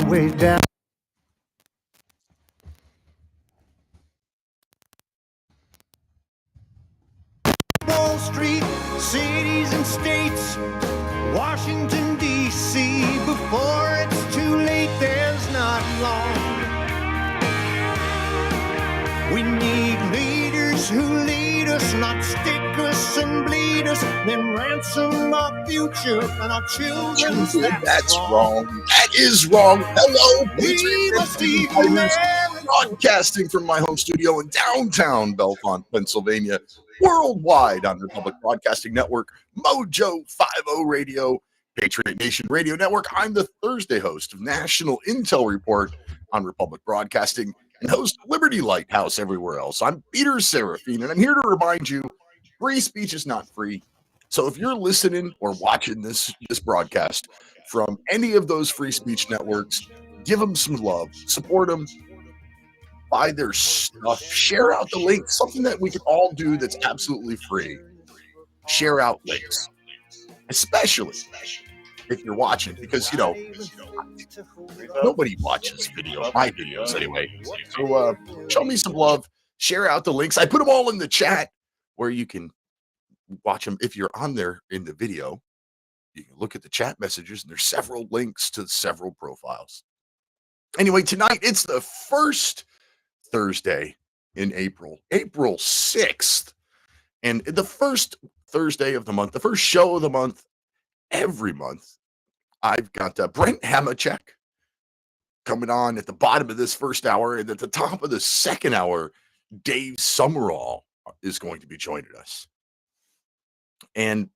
Way down Wall Street, cities and states, Washington, D.C. Before it's too late, there's not long. We need leaders who lead us, not stick us and bleed us, then ransom our future and our children. That's wrong. That is wrong. Hello, Patriots, broadcasting from my home studio in downtown Belmont, Pennsylvania, worldwide on Republic Broadcasting Network, Mojo 50 Radio, Patriot Nation Radio Network. I'm the Thursday host of National Intel Report on Republic Broadcasting and host of Liberty Lighthouse everywhere else. I'm Peter Serafine, and I'm here to remind you, free speech is not free. So if you're listening or watching this broadcast from any of those free speech networks, give them some love, support them, buy their stuff, share out the links, something that we can all do that's absolutely free. Share out links, especially if you're watching, because, you know, nobody watches my videos anyway. So show me some love, share out the links. I put them all in the chat where you can watch them. If you're on there in the video, you can look at the chat messages, and there's several links to several profiles. Anyway, tonight it's the first Thursday in April 6th, and the first Thursday of the month, the first show of the month, every month, I've got Brent Hamachek coming on at the bottom of this first hour, and at the top of the second hour, Dave Sumrall is going to be joining us. And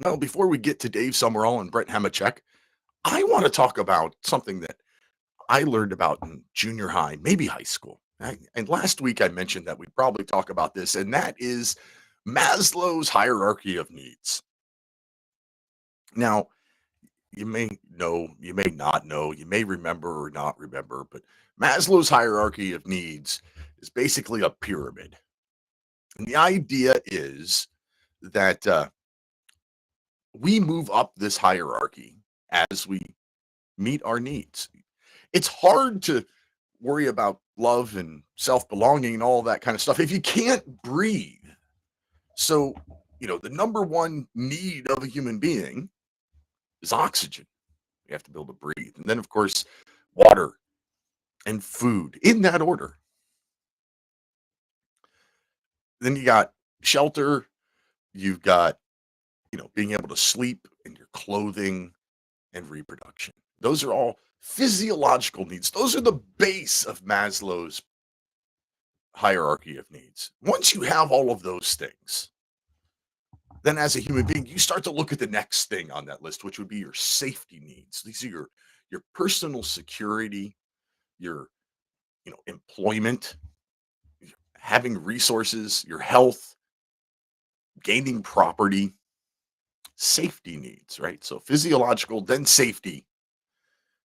well, before we get to Dave Sumrall and Brent Hamachek, I want to talk about something that I learned about in junior high, maybe high school. And last week I mentioned that we'd probably talk about this, and that is Maslow's hierarchy of needs. Now, you may know, you may not know, you may remember or not remember, but Maslow's hierarchy of needs is basically a pyramid. And the idea is that we move up this hierarchy as we meet our needs. It's hard to worry about love and self-belonging and all that kind of stuff if you can't breathe. So, you know, the number one need of a human being is oxygen. You have to be able to breathe. And then, of course, water and food, in that order. Then you got shelter. You've got, you know, being able to sleep, and your clothing and reproduction. Those are all physiological needs. Those are the base of Maslow's hierarchy of needs. Once you have all of those things, then as a human being, you start to look at the next thing on that list, which would be your safety needs. These are your personal security, your, you know, employment, having resources, your health, gaining property, safety needs, right? So physiological, then safety.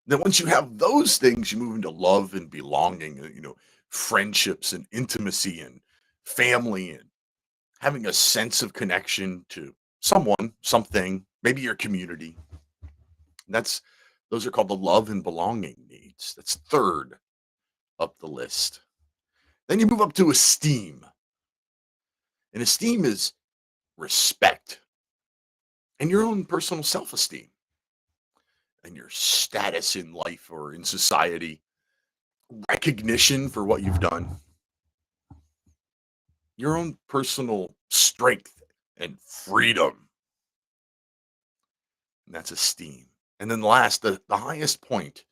Then once you have those things, you move into love and belonging, you know, friendships and intimacy and family and having a sense of connection to someone, something, maybe your community. Those are called the love and belonging needs. That's third up the list. Then you move up to esteem. And esteem is respect and your own personal self esteem and your status in life or in society, recognition for what you've done, your own personal strength and freedom. And that's esteem. And then last, the highest point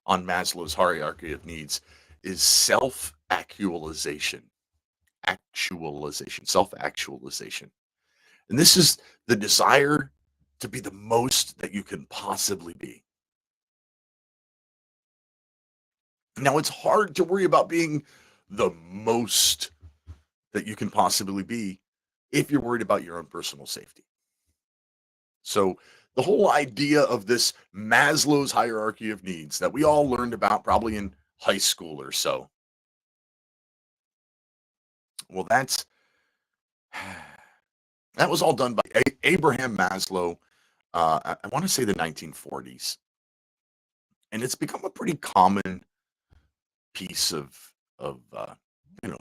on Maslow's hierarchy of needs is self actualization. Self actualization. And this is the desire to be the most that you can possibly be. Now, it's hard to worry about being the most that you can possibly be if you're worried about your own personal safety. So, the whole idea of this Maslow's hierarchy of needs that we all learned about probably in high school or so. Well, that was all done by Abraham Maslow. I want to say the 1940s, and it's become a pretty common piece of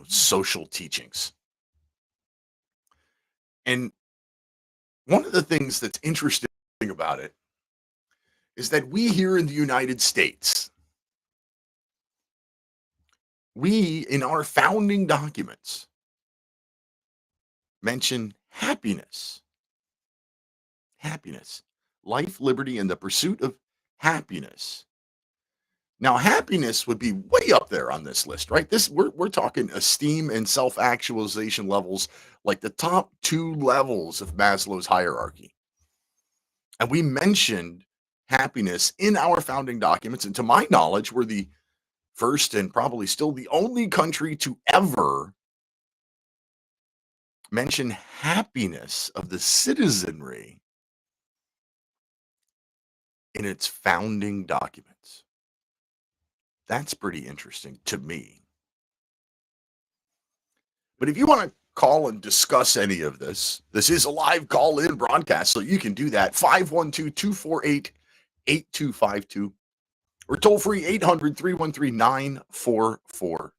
social teachings. And one of the things that's interesting about it is that we here in the United States, we in our founding documents mention happiness, life, liberty, and the pursuit of happiness. Now, happiness would be way up there on this list, right? We're talking esteem and self-actualization levels, like the top two levels of Maslow's hierarchy. And we mentioned happiness in our founding documents, and to my knowledge, we're the first and probably still the only country to ever mention happiness of the citizenry in its founding documents. That's pretty interesting to me. But if you want to call and discuss any of this, this is a live call in broadcast, so you can do that 512-248-8252 or toll free 800-313-9443.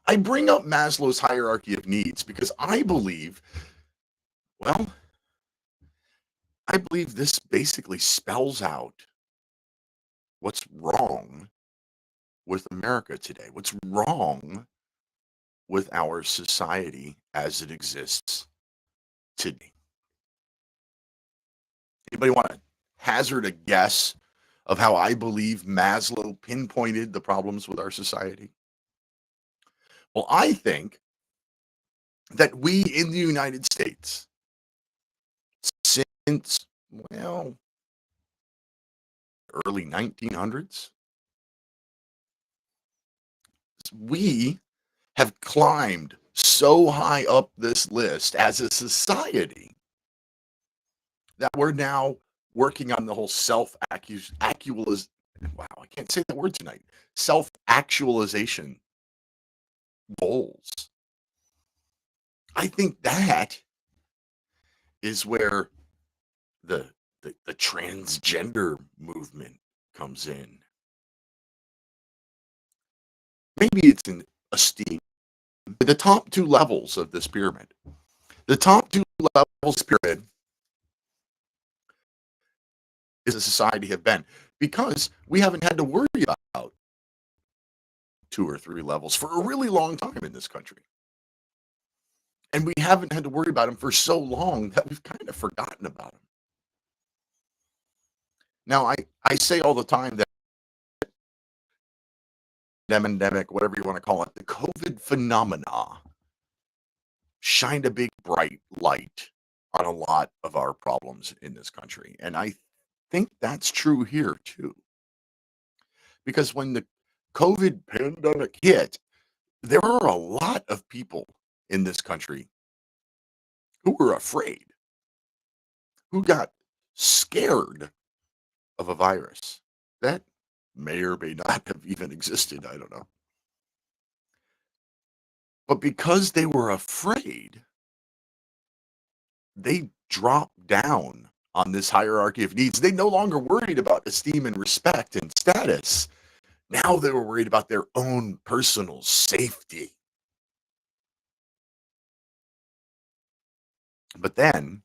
I bring up Maslow's hierarchy of needs because I believe this basically spells out what's wrong with America today, what's wrong with our society as it exists today. Anybody want to hazard a guess of how I believe Maslow pinpointed the problems with our society? Well, I think that we in the United States, since, early 1900s, we have climbed so high up this list as a society that we're now working on the whole self-actualization. Wow, I can't say that word tonight. Self-actualization goals. I think that is where the transgender movement comes in. Maybe it's in esteem. The top two levels of this pyramid. The top two levels pyramid is a society have been because we haven't had to worry about two or three levels for a really long time in this country. And we haven't had to worry about them for so long that we've kind of forgotten about them. Now, I say all the time that pandemic, whatever you want to call it, the COVID phenomena shined a big bright light on a lot of our problems in this country. And I think that's true here too. Because when the COVID pandemic hit, there are a lot of people in this country who were afraid, who got scared of a virus that may or may not have even existed. I don't know. But because they were afraid, they dropped down on this hierarchy of needs. They no longer worried about esteem and respect and status. Now they were worried about their own personal safety. But then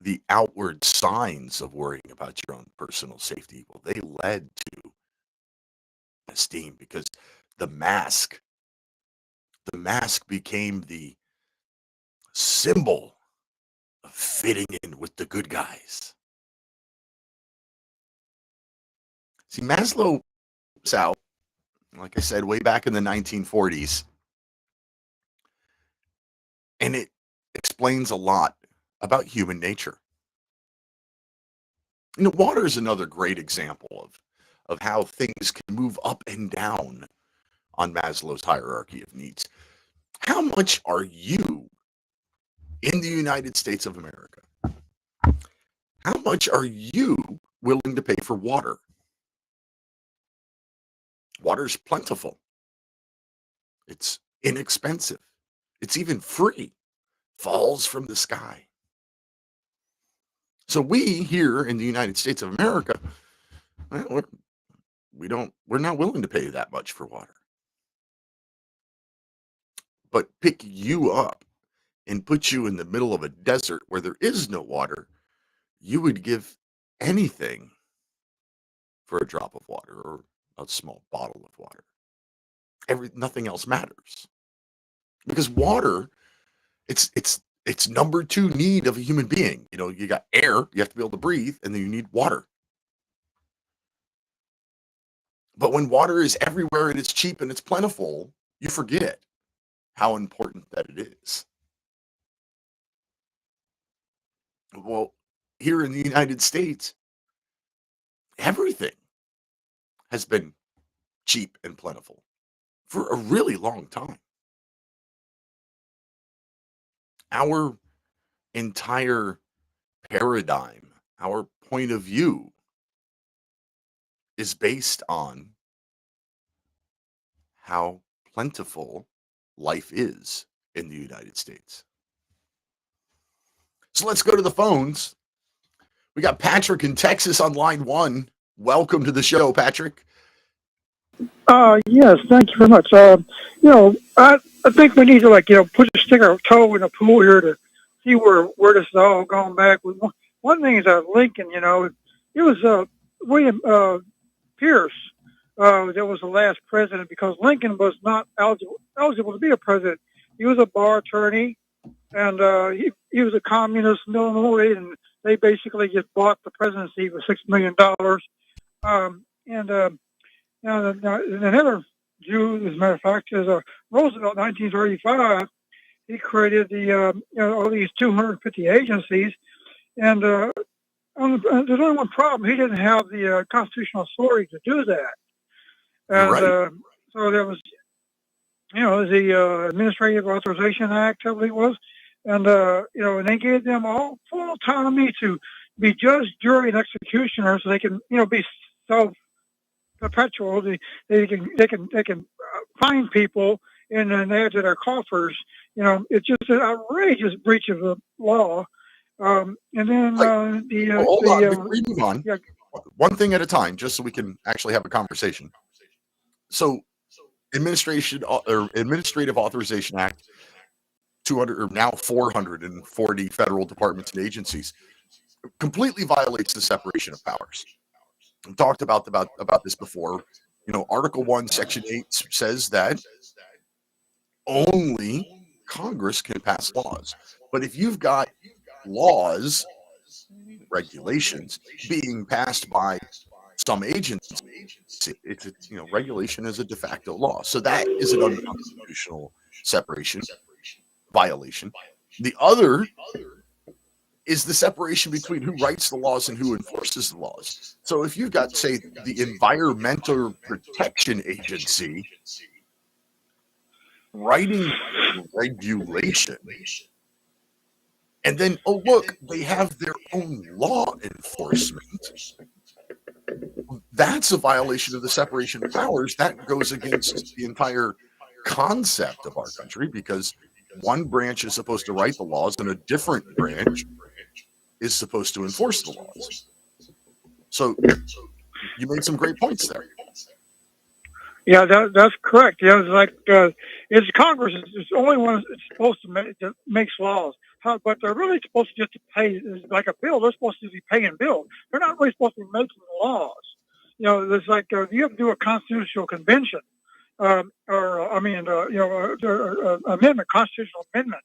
the outward signs of worrying about your own personal safety, well, they led to esteem because the mask, the mask became the symbol of fitting in with the good guys. See, Maslow was out, like I said, way back in the 1940s, and it explains a lot about human nature. You know, water is another great example of how things can move up and down on Maslow's hierarchy of needs. How much are you in the United States of America? How much are you willing to pay for water? Water's plentiful. It's inexpensive. It's even free. Falls from the sky. So we here in the United States of America, well, we're not willing to pay that much for water. But pick you up and put you in the middle of a desert where there is no water, you would give anything for a drop of water or a small bottle of water. Nothing else matters because water, it's number two need of a human being. You know, you got air, you have to be able to breathe, and then you need water. But when water is everywhere and it's cheap and it's plentiful, you forget how important that it is. Well, here in the United States, everything has been cheap and plentiful for a really long time. Our entire paradigm, our point of view is based on how plentiful life is in the United States. So let's go to the phones. We got Patrick in Texas on line one. Welcome to the show, Patrick. Yes, thank you very much. I think we need to stick our toe in the pool here to see where this is all going back. One thing is Lincoln. It was William Pierce that was the last president because Lincoln was not eligible to be a president. He was a bar attorney, and he was a communist in Illinois, and they basically just bought the presidency for $6 million. Another Jew, as a matter of fact, is Roosevelt, 1935. He created all these 250 agencies, and there's only one problem: he didn't have the constitutional authority to do that. And right. So there was, the Administrative Authorization Act, I believe it was, and and they gave them all full autonomy to be judge, jury, and executioner, so they can, be perpetual. They can find people and then add to their coffers. It's just an outrageous breach of the law. And then hold on, before we move on, yeah. One thing at a time, just so we can actually have a conversation. So, Administrative Authorization Act, 200 or now 440 federal departments and agencies, completely violates the separation of powers. We talked about this before. Article 1, Section 8 says that only Congress can pass laws. But if you've got laws, regulations being passed by some agency, regulation is a de facto law. So that is an unconstitutional separation violation. The other is the separation between who writes the laws and who enforces the laws. So if you've got, say, the Environmental Protection Agency writing regulation, and then, oh, look, they have their own law enforcement, that's a violation of the separation of powers. That goes against the entire concept of our country because one branch is supposed to write the laws and a different branch is supposed to enforce the laws. So you made some great points there. Yeah, that's correct. Yeah, it's like it's Congress is the only one that's supposed to make that makes laws. But they're really supposed to just to pay like a bill. They're supposed to be paying bills. They're not really supposed to be making laws. You know, there's like you have to do a constitutional convention, or I mean, amendment, constitutional amendment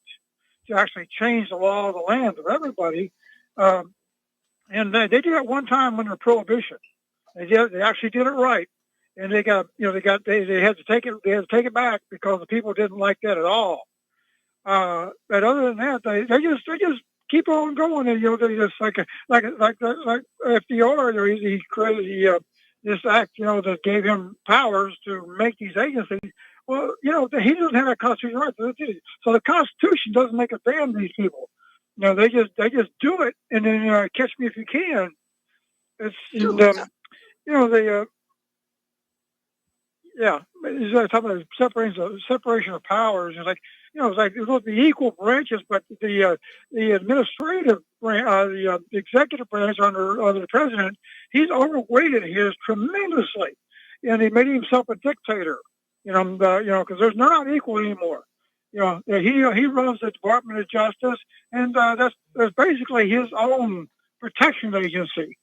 to actually change the law of the land of everybody. Um, and they did it one time under Prohibition. They actually did it right, and they had to take it back because the people didn't like that at all. But other than that, they just keep on going, and they just like FDR. He created this act, that gave him powers to make these agencies. Well, he doesn't have a constitutional right to do it. So the Constitution doesn't make a damn to these people. They just do it, and then catch me if you can. It's and, they yeah, it's talking about separation of powers. It's like it's like the equal branches, but the administrative the executive branch under the president, he's overweighted his tremendously, and he made himself a dictator. Because they're not equal anymore. He runs the Department of Justice, and that's basically his own protection agency.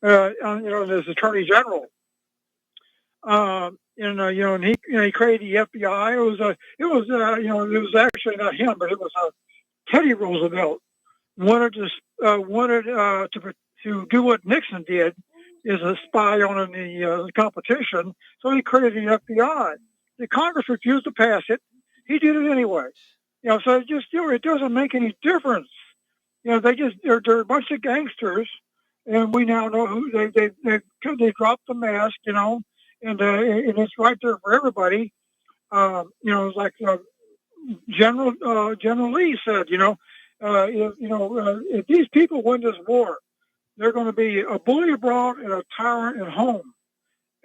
As Attorney General. And he created the FBI. It was actually not him, but it was Teddy Roosevelt wanted to do what Nixon did, is a spy on the competition. So he created the FBI. The Congress refused to pass it. He did it anyway. So it doesn't make any difference. They're a bunch of gangsters, and we now know who they dropped the mask. And it's right there for everybody. Like General Lee said, if these people win this war, they're going to be a bully abroad and a tyrant at home.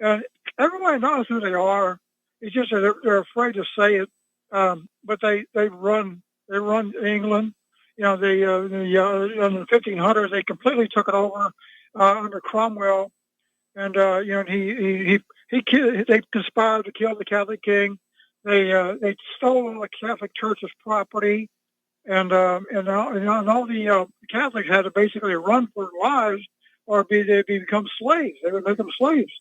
And everybody knows who they are. It's just that they're afraid to say it. But they run England. In the 1500s, they completely took it over under Cromwell. And they conspired to kill the Catholic King. They stole all the Catholic Church's property, and all the Catholics had to basically run for their lives, or they'd become slaves. They would make them slaves.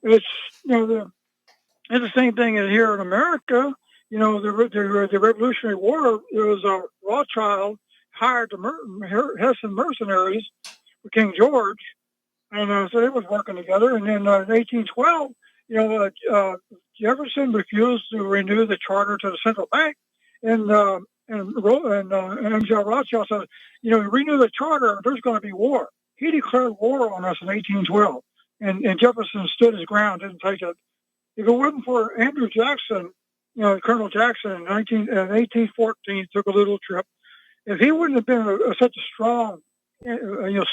It's it's the same thing here in America. The Revolutionary War. It was Rothschild hired the Hessian mercenaries for King George. And so they was working together. And then in 1812, Jefferson refused to renew the charter to the central bank. And M.J. Rothschild said, renew the charter, there's going to be war. He declared war on us in 1812. And Jefferson stood his ground, didn't take it. If it wasn't for Andrew Jackson, Colonel Jackson in 1814 took a little trip. If he wouldn't have been such a strong,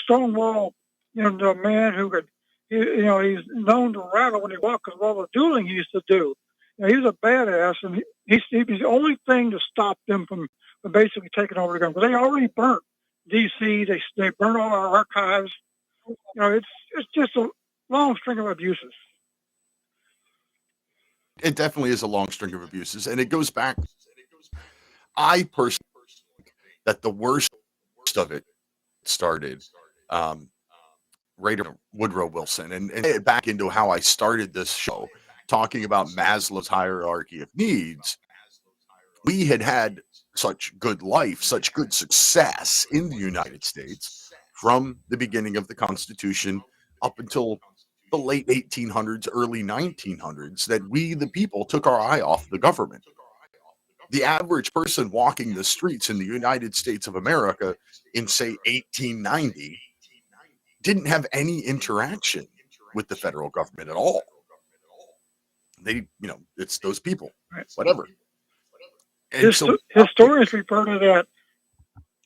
Stonewall, the man who could, he's known to rattle when he walked because of all the dueling he used to do. He was a badass, and he's the only thing to stop them from basically taking over the government. They already burnt D.C. They burnt all our archives. It's just a long string of abuses. It definitely is a long string of abuses, and it goes back. I personally think that the worst of it started right around Woodrow Wilson, and back into how I started this show, talking about Maslow's hierarchy of needs. We had such good life, such good success in the United States from the beginning of the Constitution up until the late 1800s, early 1900s, that we, the people, took our eye off the government. The average person walking the streets in the United States of America in, say, 1890 didn't have any interaction with the federal government at all. They, it's those people, whatever. And so historians refer to that.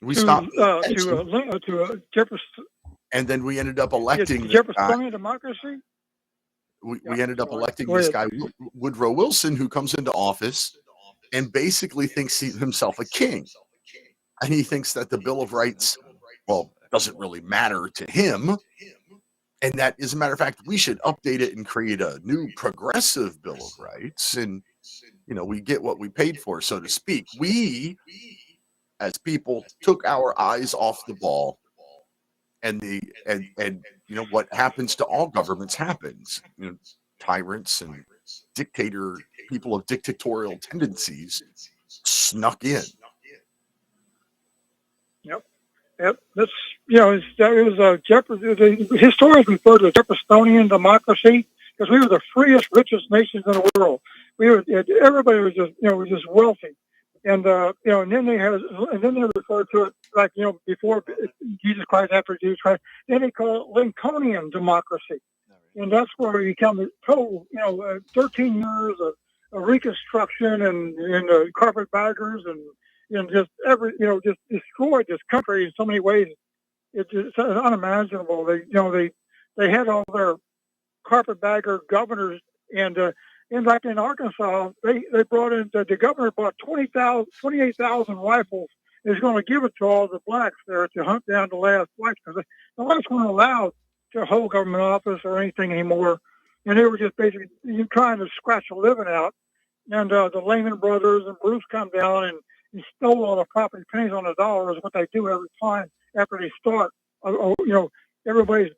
We stopped to Jefferson, and then we ended up electing Jeffersonian democracy. We ended up electing this guy Woodrow Wilson, who comes into office and basically thinks himself a king, and he thinks that the Bill of Rights, well, doesn't really matter to him. And that, as a matter of fact, we should update it and create a new progressive Bill of Rights. And, we get what we paid for, so to speak. We, as people, took our eyes off the ball. And what happens to all governments happens. Tyrants and people of dictatorial tendencies snuck in. Yep. That's it was a the historians refer to Jeffersonian democracy because we were the freest, richest nations in the world. Everybody was just wealthy, and and then they referred to it like before Jesus Christ, after Jesus Christ. Then they call it Lincolnian democracy, and that's where we come to total 13 years of reconstruction and carpetbaggers and just just destroyed this country in so many ways. It's unimaginable. They had all their carpetbagger governors, and like in Arkansas, they brought in the governor bought 28,000 rifles. Is going to give it to all the blacks there to hunt down the last blacks because the blacks weren't allowed to hold government office or anything anymore, and they were just basically trying to scratch a living out. And the Lehman Brothers and Bruce come down and stole all the property, pennies on the dollar is what they do every time after they start. Everybody's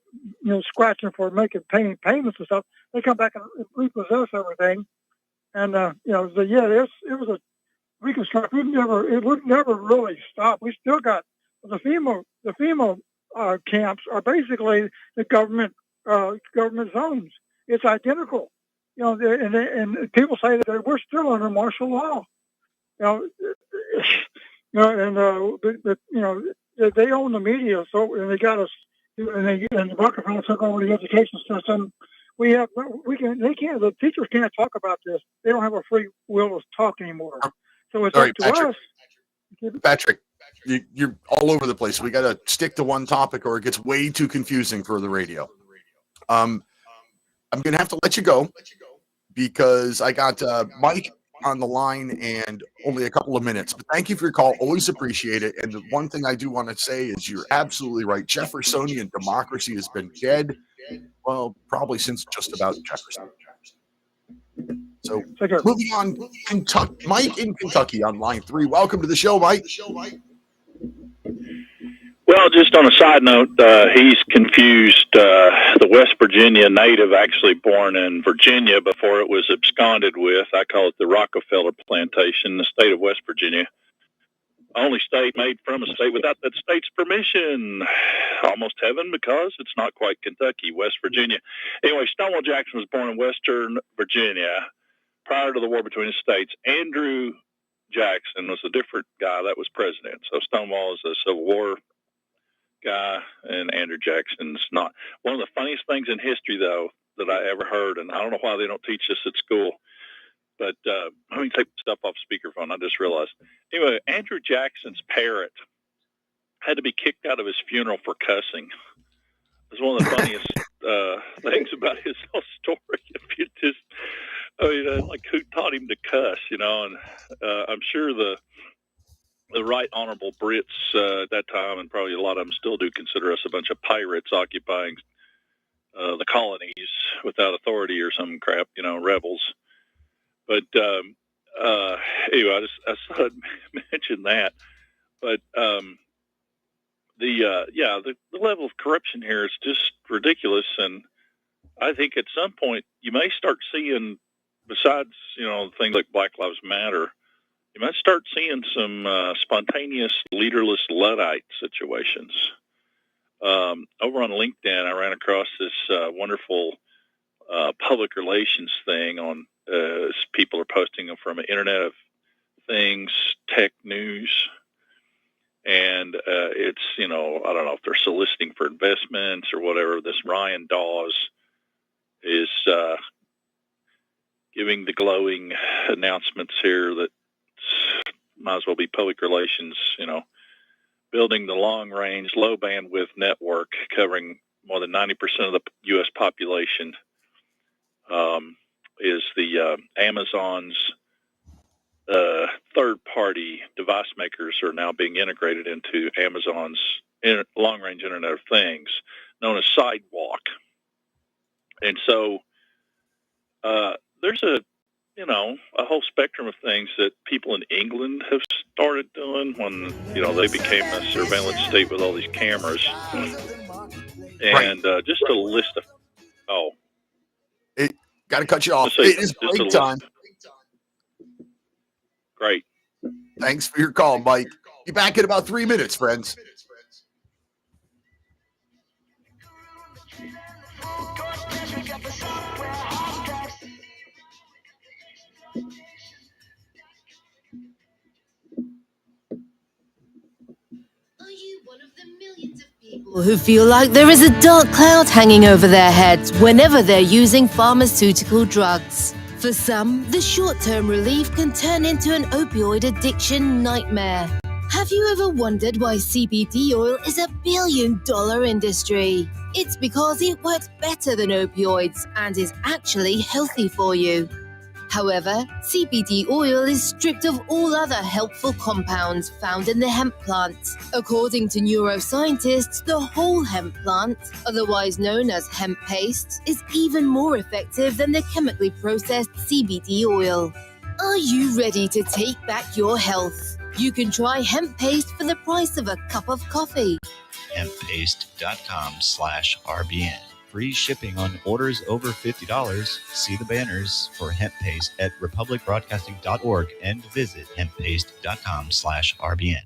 scratching for paying payments and stuff. They come back and repossess everything, and it was a reconstruction. It would never really stop. We still got the FEMA camps are basically the government zones. It's identical. And people say that we're still under martial law. They own the media, and they got us, and Rockefeller took over the education system. The teachers can't talk about this. They don't have a free will to talk anymore. So it's up to us. Patrick, you're all over the place. We got to stick to one topic, or it gets way too confusing for the radio. I'm going to have to let you go because I got Mike on the line and only a couple of minutes. But thank you for your call. Always appreciate it. And the one thing I do want to say is you're absolutely right. Jeffersonian democracy has been dead, well, probably since just about Jefferson. So moving on, Kentucky, Mike in Kentucky on line 3. Welcome to the show, Mike. Well, just on a side note, he's confused the West Virginia native actually born in Virginia before it was absconded with. I call it the Rockefeller Plantation, the state of West Virginia. Only state made from a state without that state's permission. Almost heaven because it's not quite Kentucky, West Virginia. Anyway, Stonewall Jackson was born in Western Virginia prior to the war between the states. Andrew Jackson was a different guy that was president. So Stonewall is a Civil War guy, and Andrew Jackson's not. One of the funniest things in history, though, that I ever heard, and I don't know why they don't teach this at school, but let me take stuff off speakerphone. I just realized. Anyway, Andrew Jackson's parrot had to be kicked out of his funeral for cussing. It was one of the funniest things about his whole story. If you just, like who taught him to cuss, and I'm sure the right honorable Brits at that time, and probably a lot of them still do, consider us a bunch of pirates occupying the colonies without authority or some crap, rebels. But anyway, I thought I'd mention that. But the level of corruption here is just ridiculous, and I think at some point you may start seeing, besides things like Black Lives Matter, you might start seeing some spontaneous, leaderless Luddite situations. Over on LinkedIn, I ran across this wonderful public relations thing on people are posting them from Internet of Things, Tech News, and it's, I don't know if they're soliciting for investments or whatever. This Ryan Dawes is giving the glowing announcements here that might as well be public relations, building the long-range, low-bandwidth network covering more than 90% of the U.S. population is the Amazon's third-party device makers are now being integrated into Amazon's long-range Internet of Things, known as Sidewalk. And so there's a whole spectrum of things that people in England have started doing when, they became a surveillance state with all these cameras. And just a list of, got to cut you off. It is break time. Great. Thanks for your call, Mike. Be back in about 3 minutes, friends. Are you one of the millions of people who feel like there is a dark cloud hanging over their heads whenever they're using pharmaceutical drugs? For some, the short-term relief can turn into an opioid addiction nightmare. Have you ever wondered why CBD oil is a billion-dollar industry? It's because it works better than opioids and is actually healthy for you. However, CBD oil is stripped of all other helpful compounds found in the hemp plant. According to neuroscientists, the whole hemp plant, otherwise known as hemp paste, is even more effective than the chemically processed CBD oil. Are you ready to take back your health? You can try hemp paste for the price of a cup of coffee. Hemppaste.com/RBN. Free shipping on orders over $50. See the banners for hemp paste at republicbroadcasting.org and visit hemppaste.com/RBN.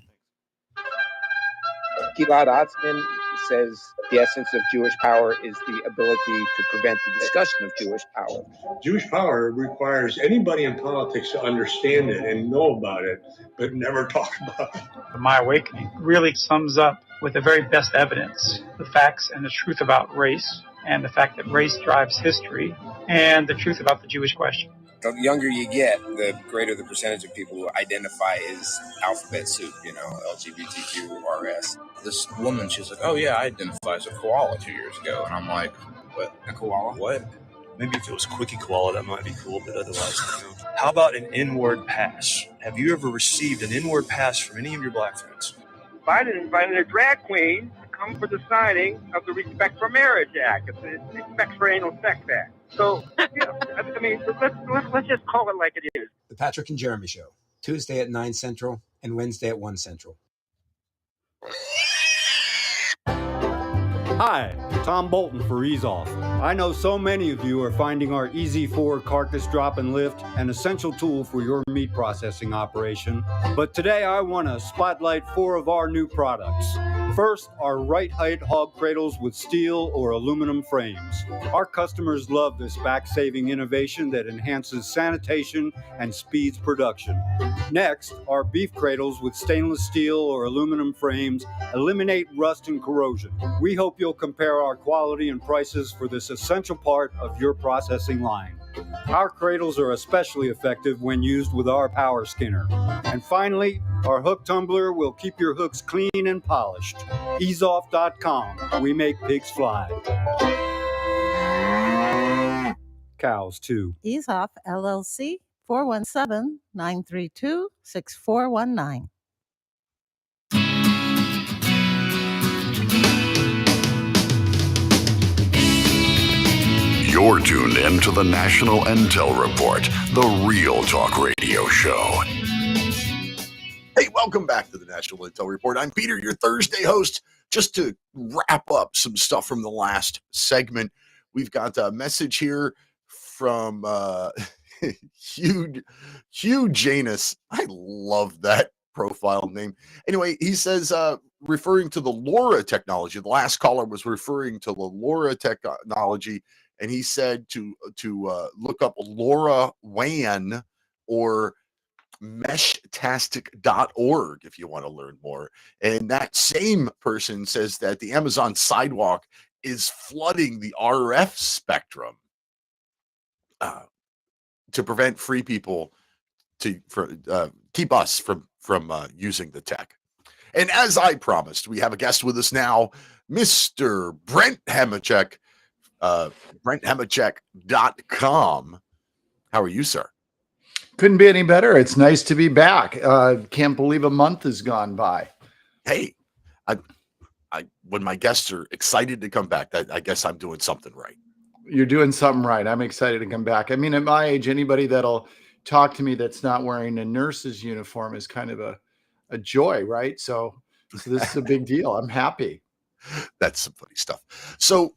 Gilad Atzmon says the essence of Jewish power is the ability to prevent the discussion of Jewish power. Jewish power requires anybody in politics to understand it and know about it, but never talk about it. My Awakening really sums up with the very best evidence, the facts and the truth about race, and the fact that race drives history, and the truth about the Jewish question. The younger you get, the greater the percentage of people who identify as alphabet soup, LGBTQ, RS. This woman, she's like, oh yeah, I identify as a koala 2 years ago. And I'm like, what? A koala? What? Maybe if it was Quickie Koala, that might be cool, but otherwise, no. How about an inward pass? Have you ever received an inward pass from any of your black friends? Biden invited a drag queen to come for the signing of the Respect for Marriage Act. It's the Respect for Anal Sex Act. So, let's just call it like it is. The Patrick and Jeremy Show, Tuesday at 9 Central and Wednesday at 1 Central. Hi, Tom Bolton for Ease Off. I know so many of you are finding our Easy 4 carcass drop and lift an essential tool for your meat processing operation. But today I want to spotlight 4 of our new products. First, our right height hog cradles with steel or aluminum frames. Our customers love this back-saving innovation that enhances sanitation and speeds production. Next, our beef cradles with stainless steel or aluminum frames eliminate rust and corrosion. We hope you'll compare our quality and prices for this essential part of your processing line. Our cradles are especially effective when used with our power skinner. And finally, our hook tumbler will keep your hooks clean and polished. Easeoff.com. We make pigs fly. Cows, too. Ease Off, LLC, 417-932-6419. You're tuned in to the National Intel Report, the Real Talk Radio Show. Hey, welcome back to the National Intel Report. I'm Peter, your Thursday host. Just to wrap up some stuff from the last segment, we've got a message here from Hugh Janus. I love that profile name. Anyway, he says, referring to the LoRa technology, the last caller was referring to the LoRa technology, and he said to look up LoRaWAN or meshtastic.org if you want to learn more. And that same person says that the Amazon sidewalk is flooding the RF spectrum to prevent free people to keep us from using the tech. And as I promised, we have a guest with us now, Mr. Brent Hamachek, BrentHamachek.com. How are you, sir? Couldn't be any better. It's nice to be back. Can't believe a month has gone by. Hey, I when my guests are excited to come back, I guess I'm doing something right. you're doing something right. I'm excited to come back. I mean, at my age, anybody that'll talk to me that's not wearing a nurse's uniform is kind of a joy, right? So this is a big deal. I'm happy. That's some funny stuff. So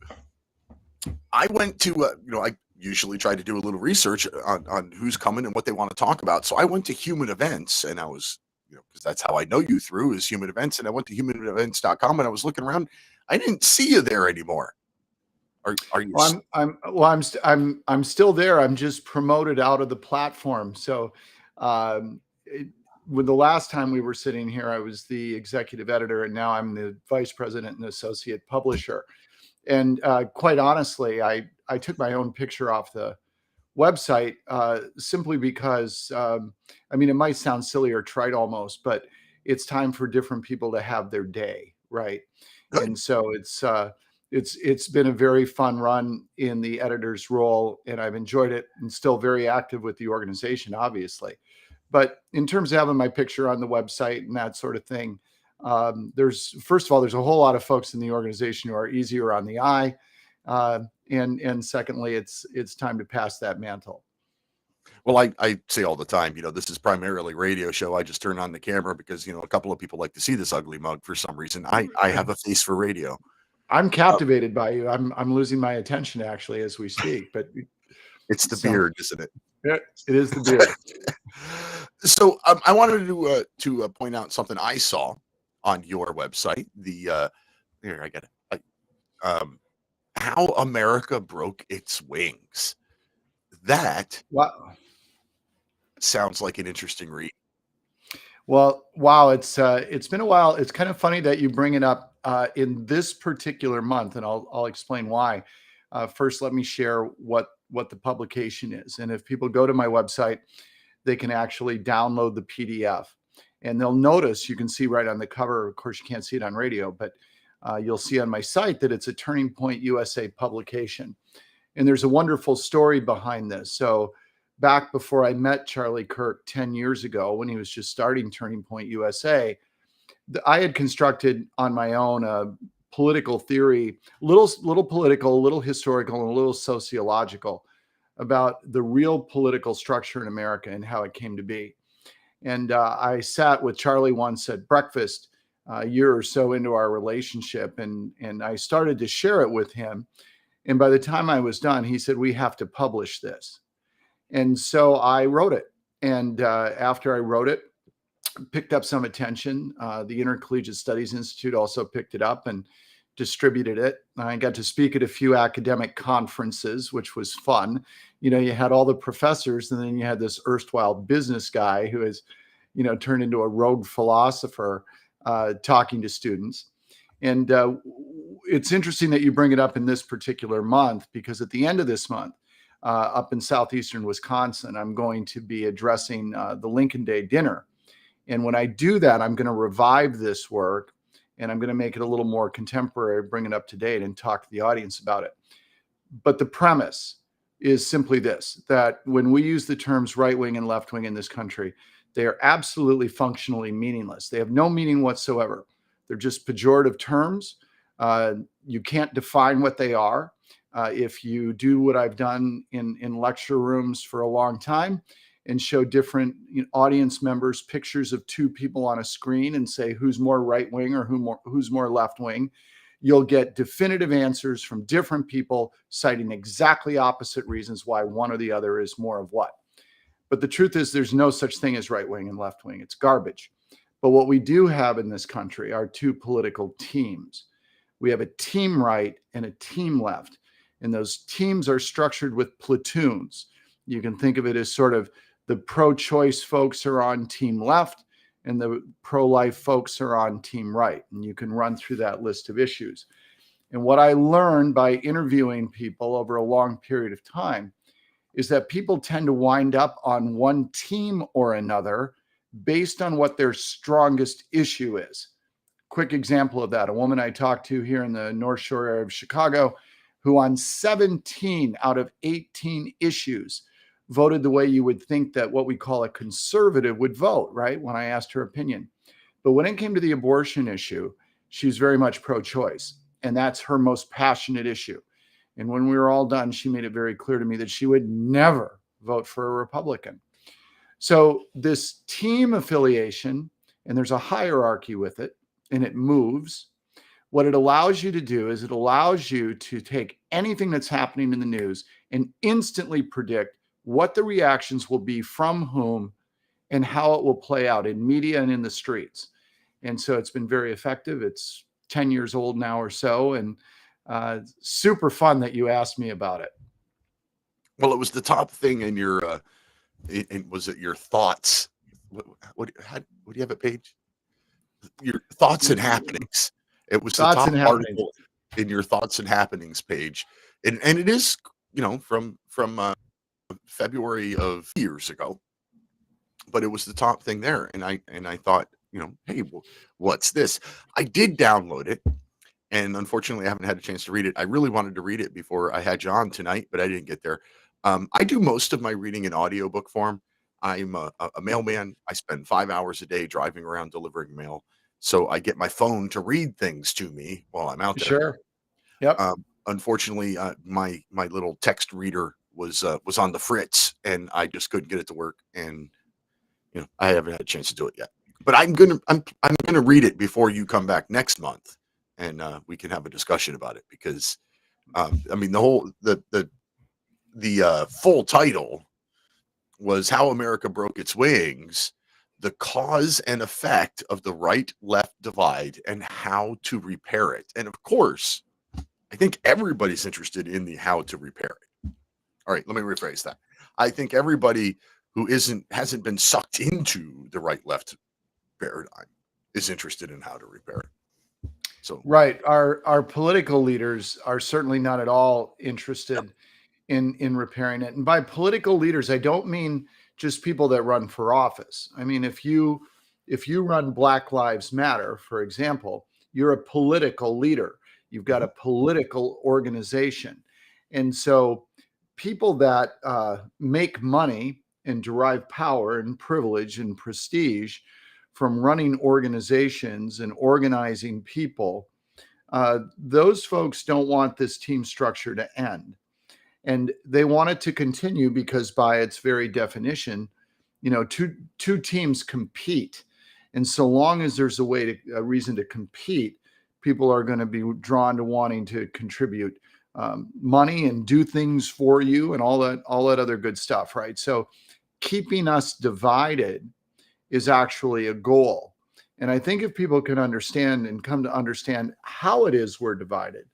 I went to, I usually try to do a little research on who's coming and what they want to talk about. So I went to Human Events, and I was, because that's how I know you through is Human Events. And I went to humanevents.com, and I was looking around. I didn't see you there anymore. Are you? Well, I'm still there. I'm just promoted out of the platform. So, with the last time we were sitting here, I was the executive editor, and now I'm the vice president and associate publisher. And quite honestly, I took my own picture off the website simply because, I mean, it might sound silly or trite almost, but it's time for different people to have their day, right? Good. And so it's been a very fun run in the editor's role, and I've enjoyed it, and still very active with the organization, obviously. But in terms of having my picture on the website and that sort of thing, first of all, there's a whole lot of folks in the organization who are easier on the eye, and secondly, it's time to pass that mantle. Well, I say all the time, this is primarily a radio show. I just turn on the camera because, a couple of people like to see this ugly mug for some reason. I have a face for radio. I'm captivated by you. I'm losing my attention actually as we speak, but it's the beard, isn't it? Yeah, it is the beard. So I wanted to point out something I saw on your website. Here I get it. How America Broke Its Wings. That sounds like an interesting read. Well, wow, it's been a while. It's kind of funny that you bring it up in this particular month, and I'll explain why. First, let me share what the publication is. And if people go to my website, they can actually download the PDF. And they'll notice, you can see right on the cover, of course, you can't see it on radio, but you'll see on my site that it's a Turning Point USA publication. And there's a wonderful story behind this. So back before I met Charlie Kirk 10 years ago, when he was just starting Turning Point USA, I had constructed on my own a political theory, little political, a little historical, and a little sociological about the real political structure in America and how it came to be. And I sat with Charlie once at breakfast a year or so into our relationship, and I started to share it with him. And by the time I was done, he said, "We have to publish this." And so I wrote it. And after I wrote it, picked up some attention. The Intercollegiate Studies Institute also picked it up and distributed it. I got to speak at a few academic conferences, which was fun. You had all the professors, and then you had this erstwhile business guy who has, turned into a rogue philosopher talking to students. And it's interesting that you bring it up in this particular month, because at the end of this month, up in southeastern Wisconsin, I'm going to be addressing the Lincoln Day dinner. And when I do that, I'm going to revive this work, and I'm going to make it a little more contemporary, bring it up to date, and talk to the audience about it. But the premise is simply this, that when we use the terms right wing and left wing in this country, they are absolutely functionally meaningless. They have no meaning whatsoever. They're just pejorative terms. You can't define what they are. If you do what I've done in lecture rooms for a long time and show different audience members pictures of two people on a screen and say who's more right wing or who's more left wing, you'll get definitive answers from different people citing exactly opposite reasons why one or the other is more of what. But the truth is, there's no such thing as right wing and left wing. It's garbage. But what we do have in this country are two political teams. We have a team right and a team left. And those teams are structured with platoons. You can think of it as sort of the pro-choice folks are on team left and the pro-life folks are on team right. And you can run through that list of issues. And what I learned by interviewing people over a long period of time is that people tend to wind up on one team or another based on what their strongest issue is. Quick example of that, a woman I talked to here in the North Shore area of Chicago, who on 17 out of 18 issues voted the way you would think that what we call a conservative would vote, right? When I asked her opinion. But when it came to the abortion issue, she's very much pro-choice. And that's her most passionate issue. And when we were all done, she made it very clear to me that she would never vote for a Republican. So this team affiliation, and there's a hierarchy with it, and it moves. What it allows you to do is it allows you to take anything that's happening in the news and instantly predict what the reactions will be from whom and how it will play out in media and in the streets. And so it's been very effective. It's 10 years old now or so, and super fun that you asked me about it. Well, it was the top thing in your, was it your thoughts? What do you have a page? Your thoughts and happenings. It was the top article in your thoughts and happenings page. And it is, from February of years ago, but it was the top thing there. And I thought, hey, what's this? I did download it, and unfortunately I haven't had a chance to read it. I really wanted to read it before I had you on tonight, but I didn't get there. I do most of my reading in audiobook form. I'm a mailman. I spend 5 hours a day driving around delivering mail. So I get my phone to read things to me while I'm out there. Sure. Yep. Unfortunately, my little text reader was on the fritz, and I just couldn't get it to work. And I haven't had a chance to do it yet. But I'm gonna read it before you come back next month, and we can have a discussion about it, because the full title was "How America Broke Its Wings: The Cause and Effect of the Right-Left Divide and How to Repair It." And of course, I think everybody's interested in the how to repair it. All right, let me rephrase that. I think everybody who hasn't been sucked into the right-left paradigm is interested in how to repair it. So right, our political leaders are certainly not at all interested in repairing it. And by political leaders, I don't mean just people that run for office. I mean, if you run Black Lives Matter, for example, you're a political leader. You've got a political organization. And so people that make money and derive power and privilege and prestige from running organizations and organizing people, those folks don't want this team structure to end. And they want it to continue because, by its very definition, two teams compete. And so long as there's a reason to compete, people are going to be drawn to wanting to contribute money and do things for you and all that other good stuff, right? So keeping us divided is actually a goal. And I think if people can understand and come to understand how it is we're divided,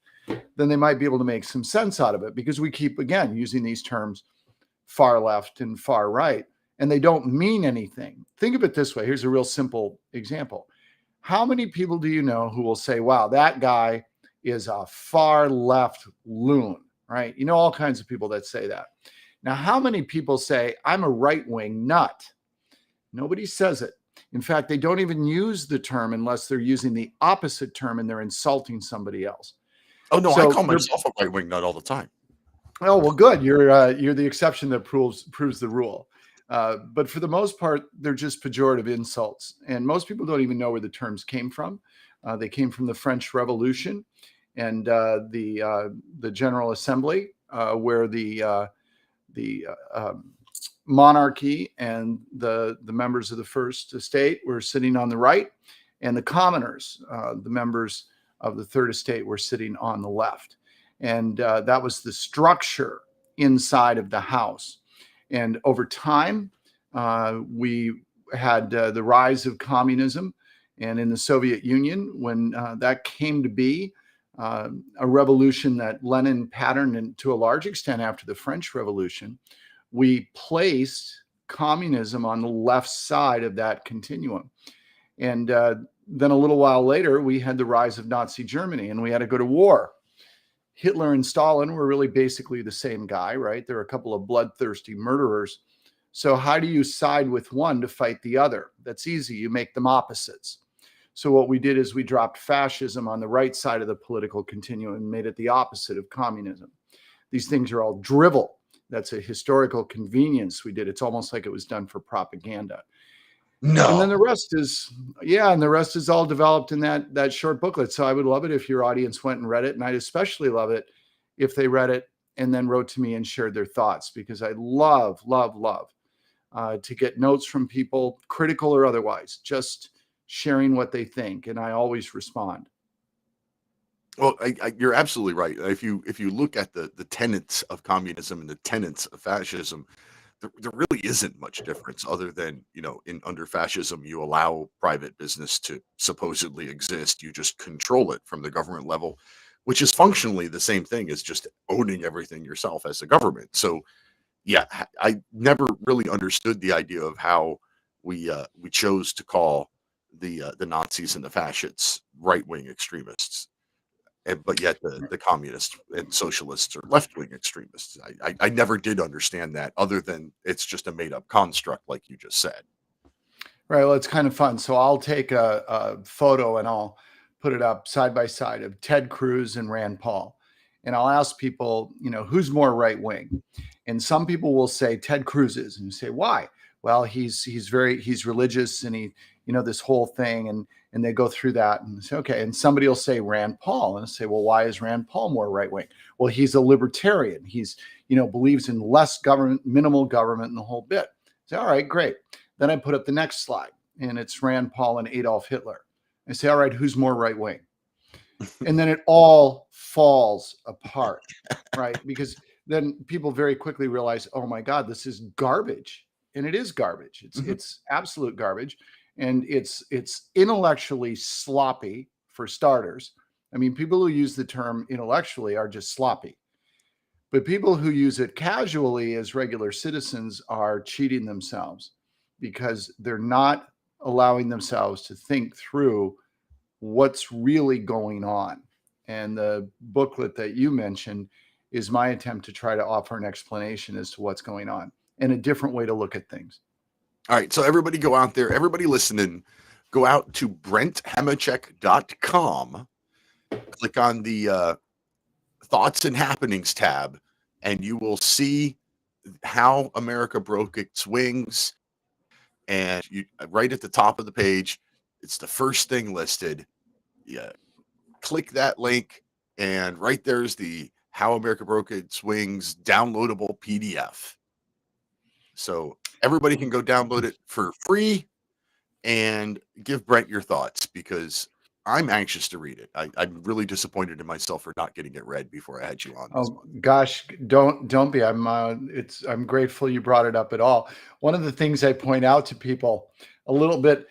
then they might be able to make some sense out of it, because we keep, again, using these terms far left and far right, and they don't mean anything. Think of it this way. Here's a real simple example. How many people do you know who will say, wow, that guy is a far left loon, right? All kinds of people that say that. Now, how many people say, I'm a right-wing nut? Nobody says it. In fact, they don't even use the term unless they're using the opposite term and they're insulting somebody else. Oh, no, I call myself a right-wing nut all the time. Oh, well, good. You're the exception that proves the rule. But for the most part, they're just pejorative insults. And most people don't even know where the terms came from. They came from the French Revolution and the General Assembly, where the monarchy and the members of the First Estate were sitting on the right, and the commoners, the members of the Third Estate, were sitting on the left. And that was the structure inside of the house. And over time, we had the rise of communism. And in the Soviet Union, when that came to be, a revolution that Lenin patterned, and to a large extent after the French Revolution, we placed communism on the left side of that continuum. And then a little while later, we had the rise of Nazi Germany, and we had to go to war. Hitler and Stalin were really basically the same guy, right? They're a couple of bloodthirsty murderers. So how do you side with one to fight the other? That's easy. You make them opposites. So what we did is we dropped fascism on the right side of the political continuum and made it the opposite of communism. These things are all drivel. That's a historical convenience we did. It's almost like it was done for propaganda. No. And then the rest is all developed in that short booklet. So I would love it if your audience went and read it. And I'd especially love it if they read it and then wrote to me and shared their thoughts, because I love to get notes from people, critical or otherwise, just sharing what they think, and I always respond. Well, you're absolutely right. If you look at the tenets of communism and the tenets of fascism, there really isn't much difference, other than, under fascism, you allow private business to supposedly exist. You just control it from the government level, which is functionally the same thing as just owning everything yourself as a government. So, yeah, I never really understood the idea of how we chose to call the Nazis and the fascists right-wing extremists. But yet the communists and socialists are left-wing extremists. I never did understand that, other than it's just a made-up construct, like you just said. Right. Well, it's kind of fun. So I'll take a photo and I'll put it up side by side of Ted Cruz and Rand Paul. And I'll ask people, who's more right-wing? And some people will say Ted Cruz is. And you say, why? Well, he's religious, and he, this whole thing. And they go through that and say, okay. And somebody will say Rand Paul, and say, well, why is Rand Paul more right-wing? Well, he's a libertarian. He's, believes in less government, minimal government, and the whole bit. Say, all right, great. Then I put up the next slide, and it's Rand Paul and Adolf Hitler. I say, all right, who's more right-wing? And then it all falls apart, right? Because then people very quickly realize, oh my God, this is garbage. And it is garbage. It's absolute garbage. And it's intellectually sloppy, for starters. I mean, people who use the term intellectually are just sloppy. But people who use it casually as regular citizens are cheating themselves, because they're not allowing themselves to think through what's really going on. And the booklet that you mentioned is my attempt to try to offer an explanation as to what's going on and a different way to look at things. All right, so everybody go out there, everybody listening, go out to BrentHamachek.com, click on the Thoughts and Happenings tab, and you will see how America broke its wings. And right at the top of the page, it's the first thing listed. Yeah, click that link, and right there's the How America Broke Its Wings downloadable PDF. So everybody can go download it for free and give Brent your thoughts, because I'm anxious to read it. I'm really disappointed in myself for not getting it read before I had you on. Oh gosh, don't be. I'm grateful you brought it up at all. One of the things I point out to people a little bit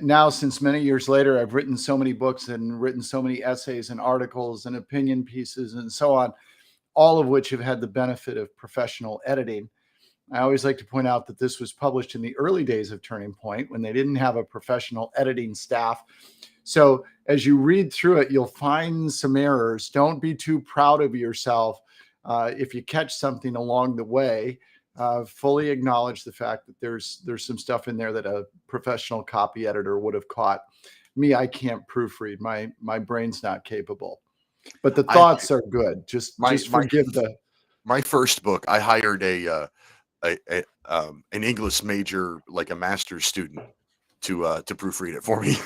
now, since many years later, I've written so many books and written so many essays and articles and opinion pieces and so on, all of which have had the benefit of professional editing. I always like to point out that this was published in the early days of Turning Point, when they didn't have a professional editing staff. So as you read through it, you'll find some errors. Don't be too proud of yourself if you catch something along the way. Fully acknowledge the fact that there's some stuff in there that a professional copy editor would have caught. Me, I can't proofread. My brain's not capable. But the thoughts are good. Just forgive my first book. I hired an English major, like a master's student, to proofread it for me.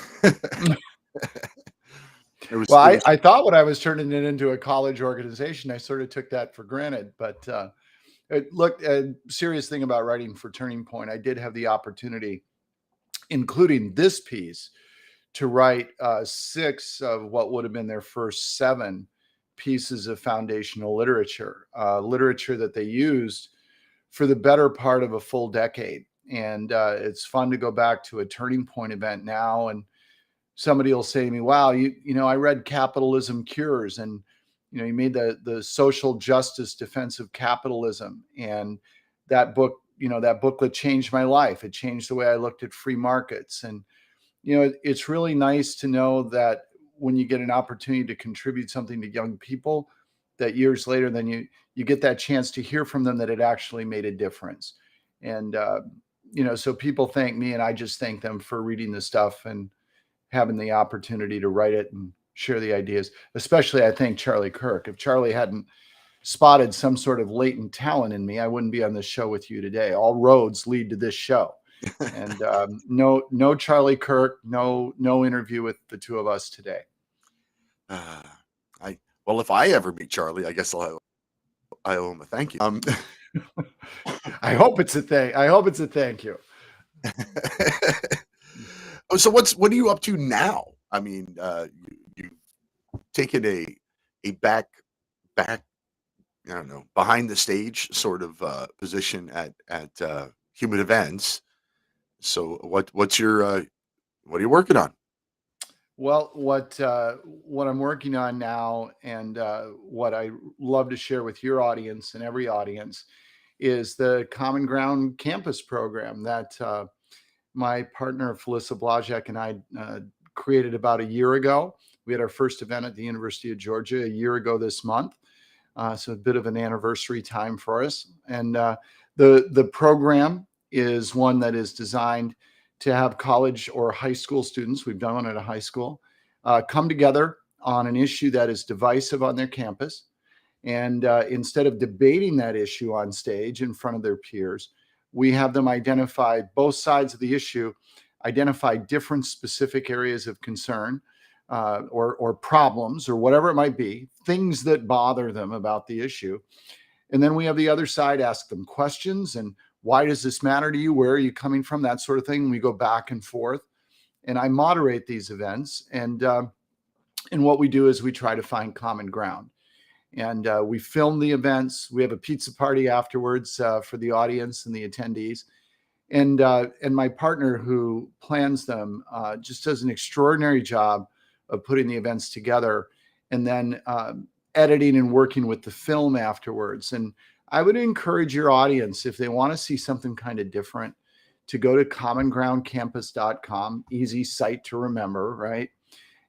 I thought when I was turning it into a college organization, I sort of took that for granted. But look, a serious thing about writing for Turning Point, I did have the opportunity, including this piece, to write 6 of what would have been their first 7 pieces of foundational literature that they used for the better part of a full decade. And it's fun to go back to a Turning Point event now, and somebody will say to me, wow, I read Capitalism Cures, and you made the social justice defense of capitalism, and that book, that booklet changed my life. It changed the way I looked at free markets. And it's really nice to know that when you get an opportunity to contribute something to young people, that years later, then you get that chance to hear from them that it actually made a difference. And so people thank me, and I just thank them for reading the stuff and having the opportunity to write it and share the ideas. Especially, I thank Charlie Kirk. If Charlie hadn't spotted some sort of latent talent in me, I wouldn't be on this show with you today. All roads lead to this show. And no Charlie Kirk, no interview with the two of us today. Well, if I ever meet Charlie, I guess I'll I owe him a thank you. I hope it's a thank you. Oh, so what are you up to now? I mean, you've taken a back, I don't know, behind the stage sort of position at Human Events. So what are you working on? Well, what I'm working on now, and what I love to share with your audience and every audience, is the Common Ground Campus program that my partner Felissa Blazek and I created about a year ago. We had our first event at the University of Georgia a year ago this month, so a bit of an anniversary time for us. And the program is one that is designed to have college or high school students, we've done one at a high school, come together on an issue that is divisive on their campus. And instead of debating that issue on stage in front of their peers, we have them identify both sides of the issue, identify different specific areas of concern or problems or whatever it might be, things that bother them about the issue. And then we have the other side ask them questions and why does this matter to you? Where are you coming from? That sort of thing. We go back and forth. And I moderate these events. And what we do is we try to find common ground. And we film the events. We have a pizza party afterwards for the audience and the attendees. And my partner who plans them just does an extraordinary job of putting the events together and then editing and working with the film afterwards. And I would encourage your audience, if they want to see something kind of different, to go to commongroundcampus.com, easy site to remember, right?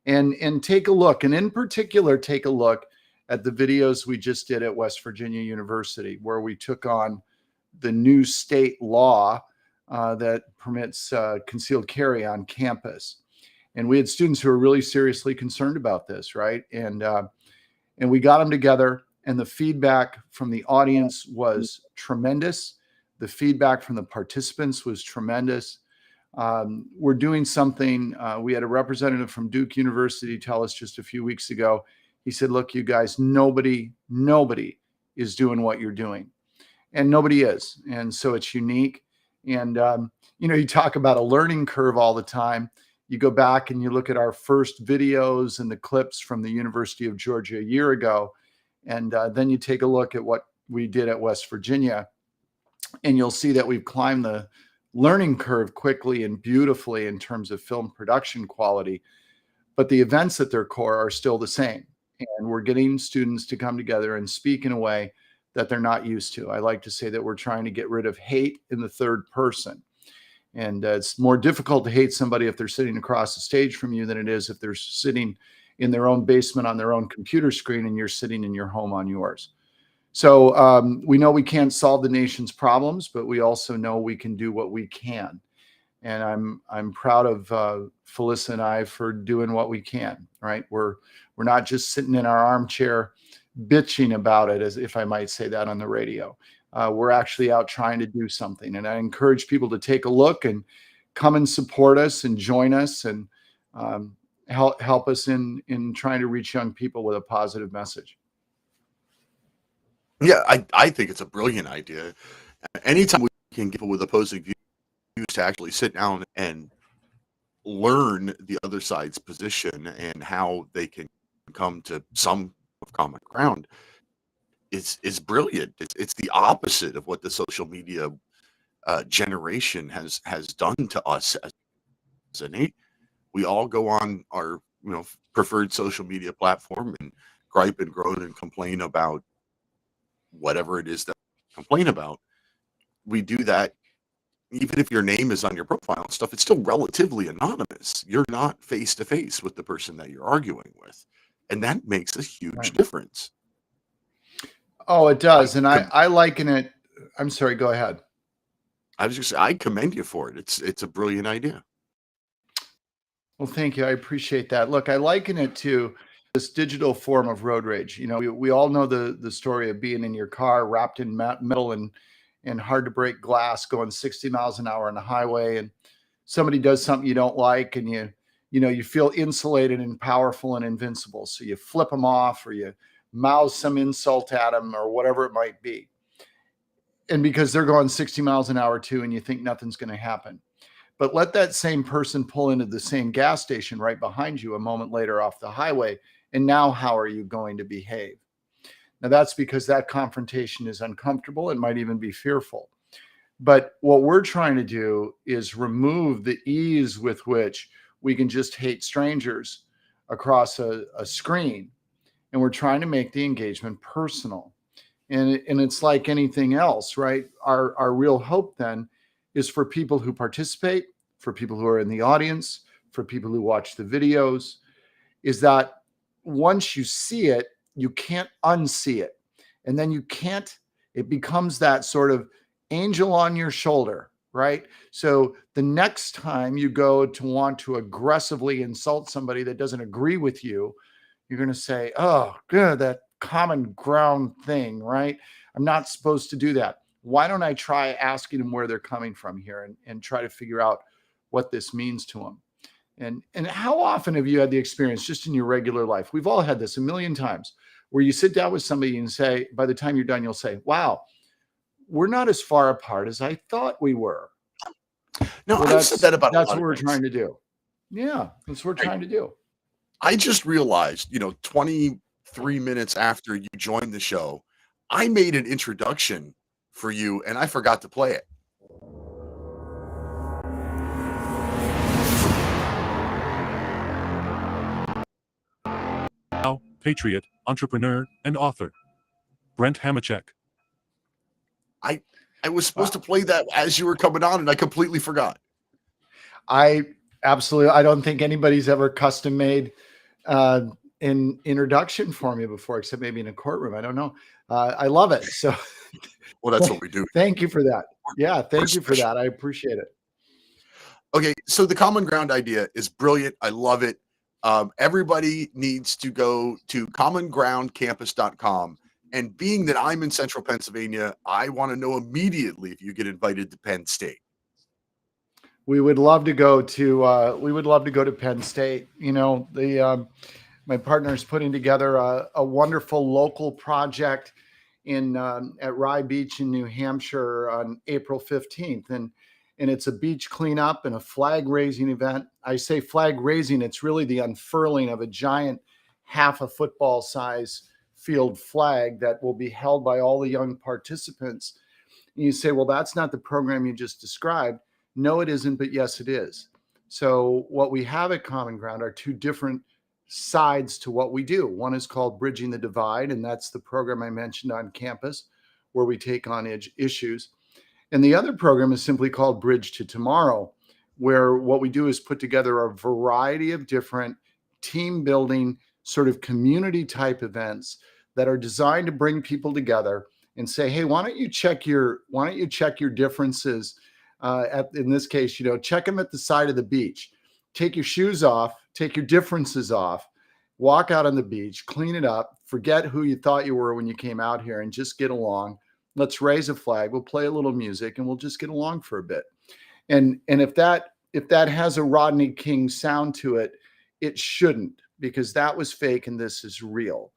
And take a look. And in particular, take a look at the videos we just did at West Virginia University, where we took on the new state law that permits concealed carry on campus. And we had students who were really seriously concerned about this, right? And we got them together, and the feedback from the audience was tremendous. The feedback from the participants was tremendous. We're doing something. We had a representative from Duke University tell us just a few weeks ago. He said, look, you guys, nobody is doing what you're doing. And nobody is. And so it's unique. And, you talk about a learning curve all the time. You go back and you look at our first videos and the clips from the University of Georgia a year ago. And then you take a look at what we did at West Virginia. And you'll see that we've climbed the learning curve quickly and beautifully in terms of film production quality. But the events at their core are still the same. And we're getting students to come together and speak in a way that they're not used to. I like to say that we're trying to get rid of hate in the third person. And it's more difficult to hate somebody if they're sitting across the stage from you than it is if they're sitting in their own basement on their own computer screen and you're sitting in your home on yours. So we know we can't solve the nation's problems, but we also know we can do what we can. And I'm proud of Felissa and I for doing what we can, right? We're not just sitting in our armchair bitching about it, as if I might say that on the radio. We're actually out trying to do something. And I encourage people to take a look and come and support us and join us and help us in trying to reach young people with a positive message. Yeah, I think it's a brilliant idea. Anytime we can get people with opposing views to actually sit down and learn the other side's position and how they can come to some common ground, it's brilliant. It's the opposite of what the social media generation has done to us as an age. We all go on our preferred social media platform and gripe and groan and complain about whatever it is that we complain about. We do that even if your name is on your profile and stuff. It's still relatively anonymous. You're not face to face with the person that you're arguing with, and that makes a huge difference. Oh, it does. And I liken it. I'm sorry, go ahead. I was just saying, I commend you for it. It's a brilliant idea. Well, thank you. I appreciate that. Look, I liken it to this digital form of road rage. We all know the story of being in your car wrapped in metal and hard to break glass going 60 miles an hour on the highway, and somebody does something you don't like, and you feel insulated and powerful and invincible. So you flip them off or you mouth some insult at them or whatever it might be. And because they're going 60 miles an hour too, and you think nothing's going to happen. But let that same person pull into the same gas station right behind you a moment later off the highway. And now how are you going to behave? Now that's because that confrontation is uncomfortable. It might even be fearful. But what we're trying to do is remove the ease with which we can just hate strangers across a screen. And we're trying to make the engagement personal. And it's like anything else, right? Our real hope then is for people who participate, for people who are in the audience, for people who watch the videos, is that once you see it, you can't unsee it. And then it becomes that sort of angel on your shoulder, right? So the next time you go to want to aggressively insult somebody that doesn't agree with you, you're going to say, oh, good, that common ground thing, right? I'm not supposed to do that. Why don't I try asking them where they're coming from here and try to figure out what this means to them? And how often have you had the experience just in your regular life? We've all had this a million times where you sit down with somebody and say, by the time you're done, you'll say, wow, we're not as far apart as I thought we were. No, I've said that about that's what we're trying to do. Yeah, that's what we're trying to do. I just realized, 23 minutes after you joined the show, I made an introduction for you and I forgot to play it. Now, patriot, entrepreneur, and author, Brent Hamachek. I was supposed to play that as you were coming on and I completely forgot. I don't think anybody's ever custom made an introduction for me before, except maybe in a courtroom. I don't know. I love it. So, well, that's what we do. Thank you for that. Yeah, thank you for that. I appreciate it. Okay, so the common ground idea is brilliant. I love it. Everybody needs to go to commongroundcampus.com. And being that I'm in central Pennsylvania, I want to know immediately if you get invited to Penn State. We would love to go to Penn State. My partner is putting together a wonderful local project at Rye Beach in New Hampshire on April 15th. And it's a beach cleanup and a flag raising event. I say flag raising, it's really the unfurling of a giant half a football size field flag that will be held by all the young participants. And you say, well, that's not the program you just described. No, it isn't, but yes, it is. So what we have at Common Ground are two different sides to what we do. One is called Bridging the Divide, and that's the program I mentioned on campus where we take on issues. And the other program is simply called Bridge to Tomorrow, where what we do is put together a variety of different team building sort of community type events that are designed to bring people together and say, hey, why don't you check your differences? In this case, check them at the side of the beach. Take your shoes off, take your differences off, walk out on the beach, clean it up, forget who you thought you were when you came out here and just get along. Let's raise a flag. We'll play a little music and we'll just get along for a bit. And if that has a Rodney King sound to it, it shouldn't, because that was fake and this is real.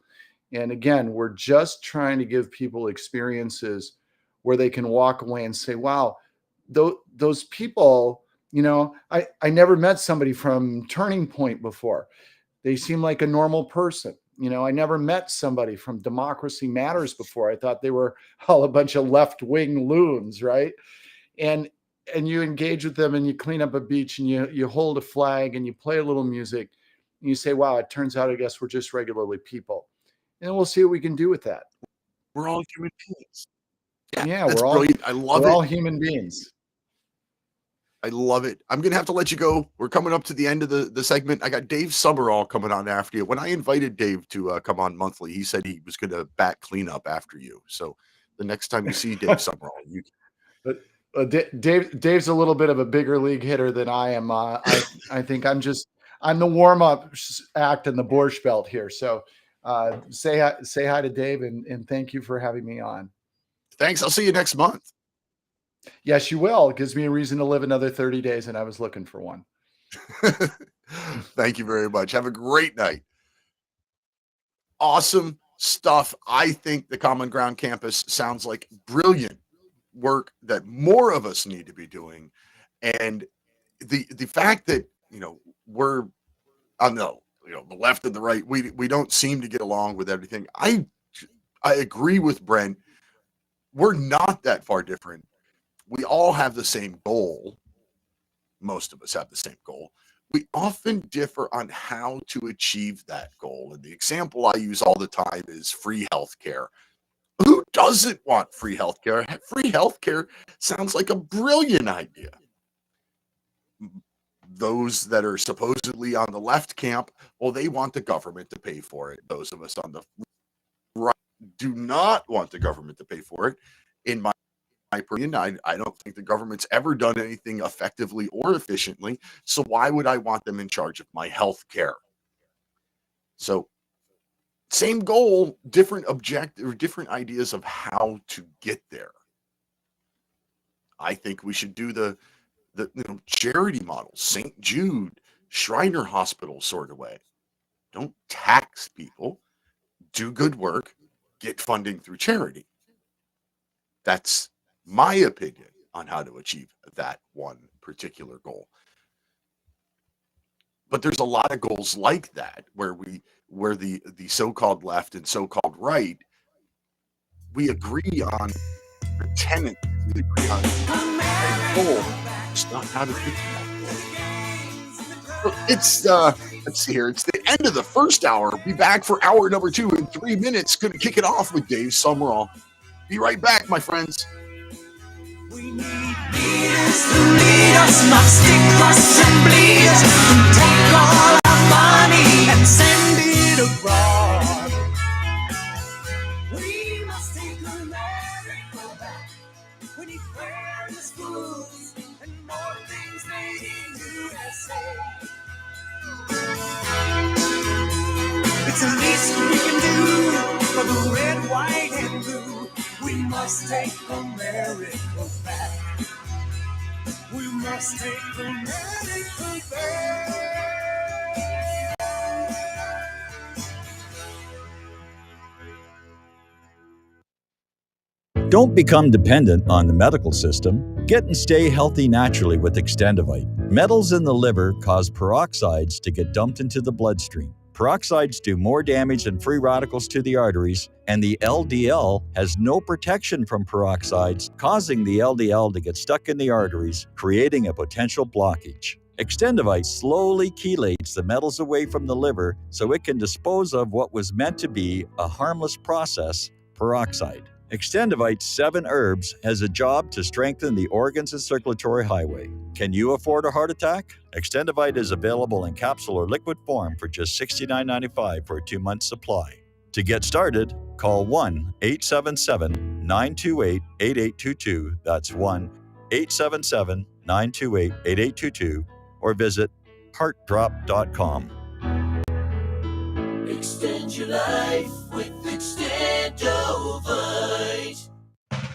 And again, we're just trying to give people experiences where they can walk away and say, wow, those people, I never met somebody from Turning Point before. They seem like a normal person. I never met somebody from Democracy Matters before. I thought they were all a bunch of left-wing loons, right? And you engage with them and you clean up a beach and you hold a flag and you play a little music and you say, wow, it turns out, I guess we're just regularly people. And we'll see what we can do with that. We're all human beings. Yeah, that's we're all brilliant. I love it. We're all human beings. I love it. I'm going to have to let you go. We're coming up to the end of the segment. I got Dave Sumrall coming on after you. When I invited Dave to come on monthly, he said he was going to bat cleanup after you. So the next time you see Dave Sumrall, you Dave's a little bit of a bigger league hitter than I am. I think I'm the warm-up act in the Borscht Belt here. So say hi to Dave and thank you for having me on. Thanks. I'll see you next month. Yes, you will. It gives me a reason to live another 30 days, and I was looking for one. Thank you very much. Have a great night. Awesome stuff. I think the Common Ground Campus sounds like brilliant work that more of us need to be doing. And the fact that, we're on the left and the right, we don't seem to get along with everything. I agree with Brent. We're not that far different. We all have the same goal. Most of us have the same goal. We often differ on how to achieve that goal. And the example I use all the time is free healthcare. Who doesn't want free healthcare? Free healthcare sounds like a brilliant idea. Those that are supposedly on the left camp, well, they want the government to pay for it. Those of us on the right do not want the government to pay for it. In my opinion, I don't think the government's ever done anything effectively or efficiently. So why would I want them in charge of my health care? So same goal, different objective, or different ideas of how to get there. I think we should do the charity model, St. Jude, Shriner Hospital sort of way. Don't tax people, do good work, get funding through charity. That's my opinion on how to achieve that one particular goal. But there's a lot of goals like that where the so-called left and so-called right, we agree on the tenets, we agree on the goal. It's not how to get that. It's let's see here. It's the end of the first hour. Be back for hour number 2 in 3 minutes. Gonna kick it off with Dave Sumrall. Be right back, my friends. We need leaders to lead us, not stick us and bleed us, and take all our money and send it abroad. We must take America back. We need fairness, schools, and more things made in USA. It's the least we can do for the red, white, and blue. We must take America back. We must take America back. Don't become dependent on the medical system. Get and stay healthy naturally with Extendivite. Metals in the liver cause peroxides to get dumped into the bloodstream. Peroxides do more damage than free radicals to the arteries, and the LDL has no protection from peroxides, causing the LDL to get stuck in the arteries, creating a potential blockage. Extendivite slowly chelates the metals away from the liver so it can dispose of what was meant to be a harmless process, peroxide. Extendivite's 7 herbs has a job to strengthen the organs and circulatory highway. Can you afford a heart attack? Extendivite is available in capsule or liquid form for just $69.95 for a 2-month supply. To get started, call 1-877-928-8822. That's 1-877-928-8822 or visit heartdrop.com. Extend your life with Extendovite.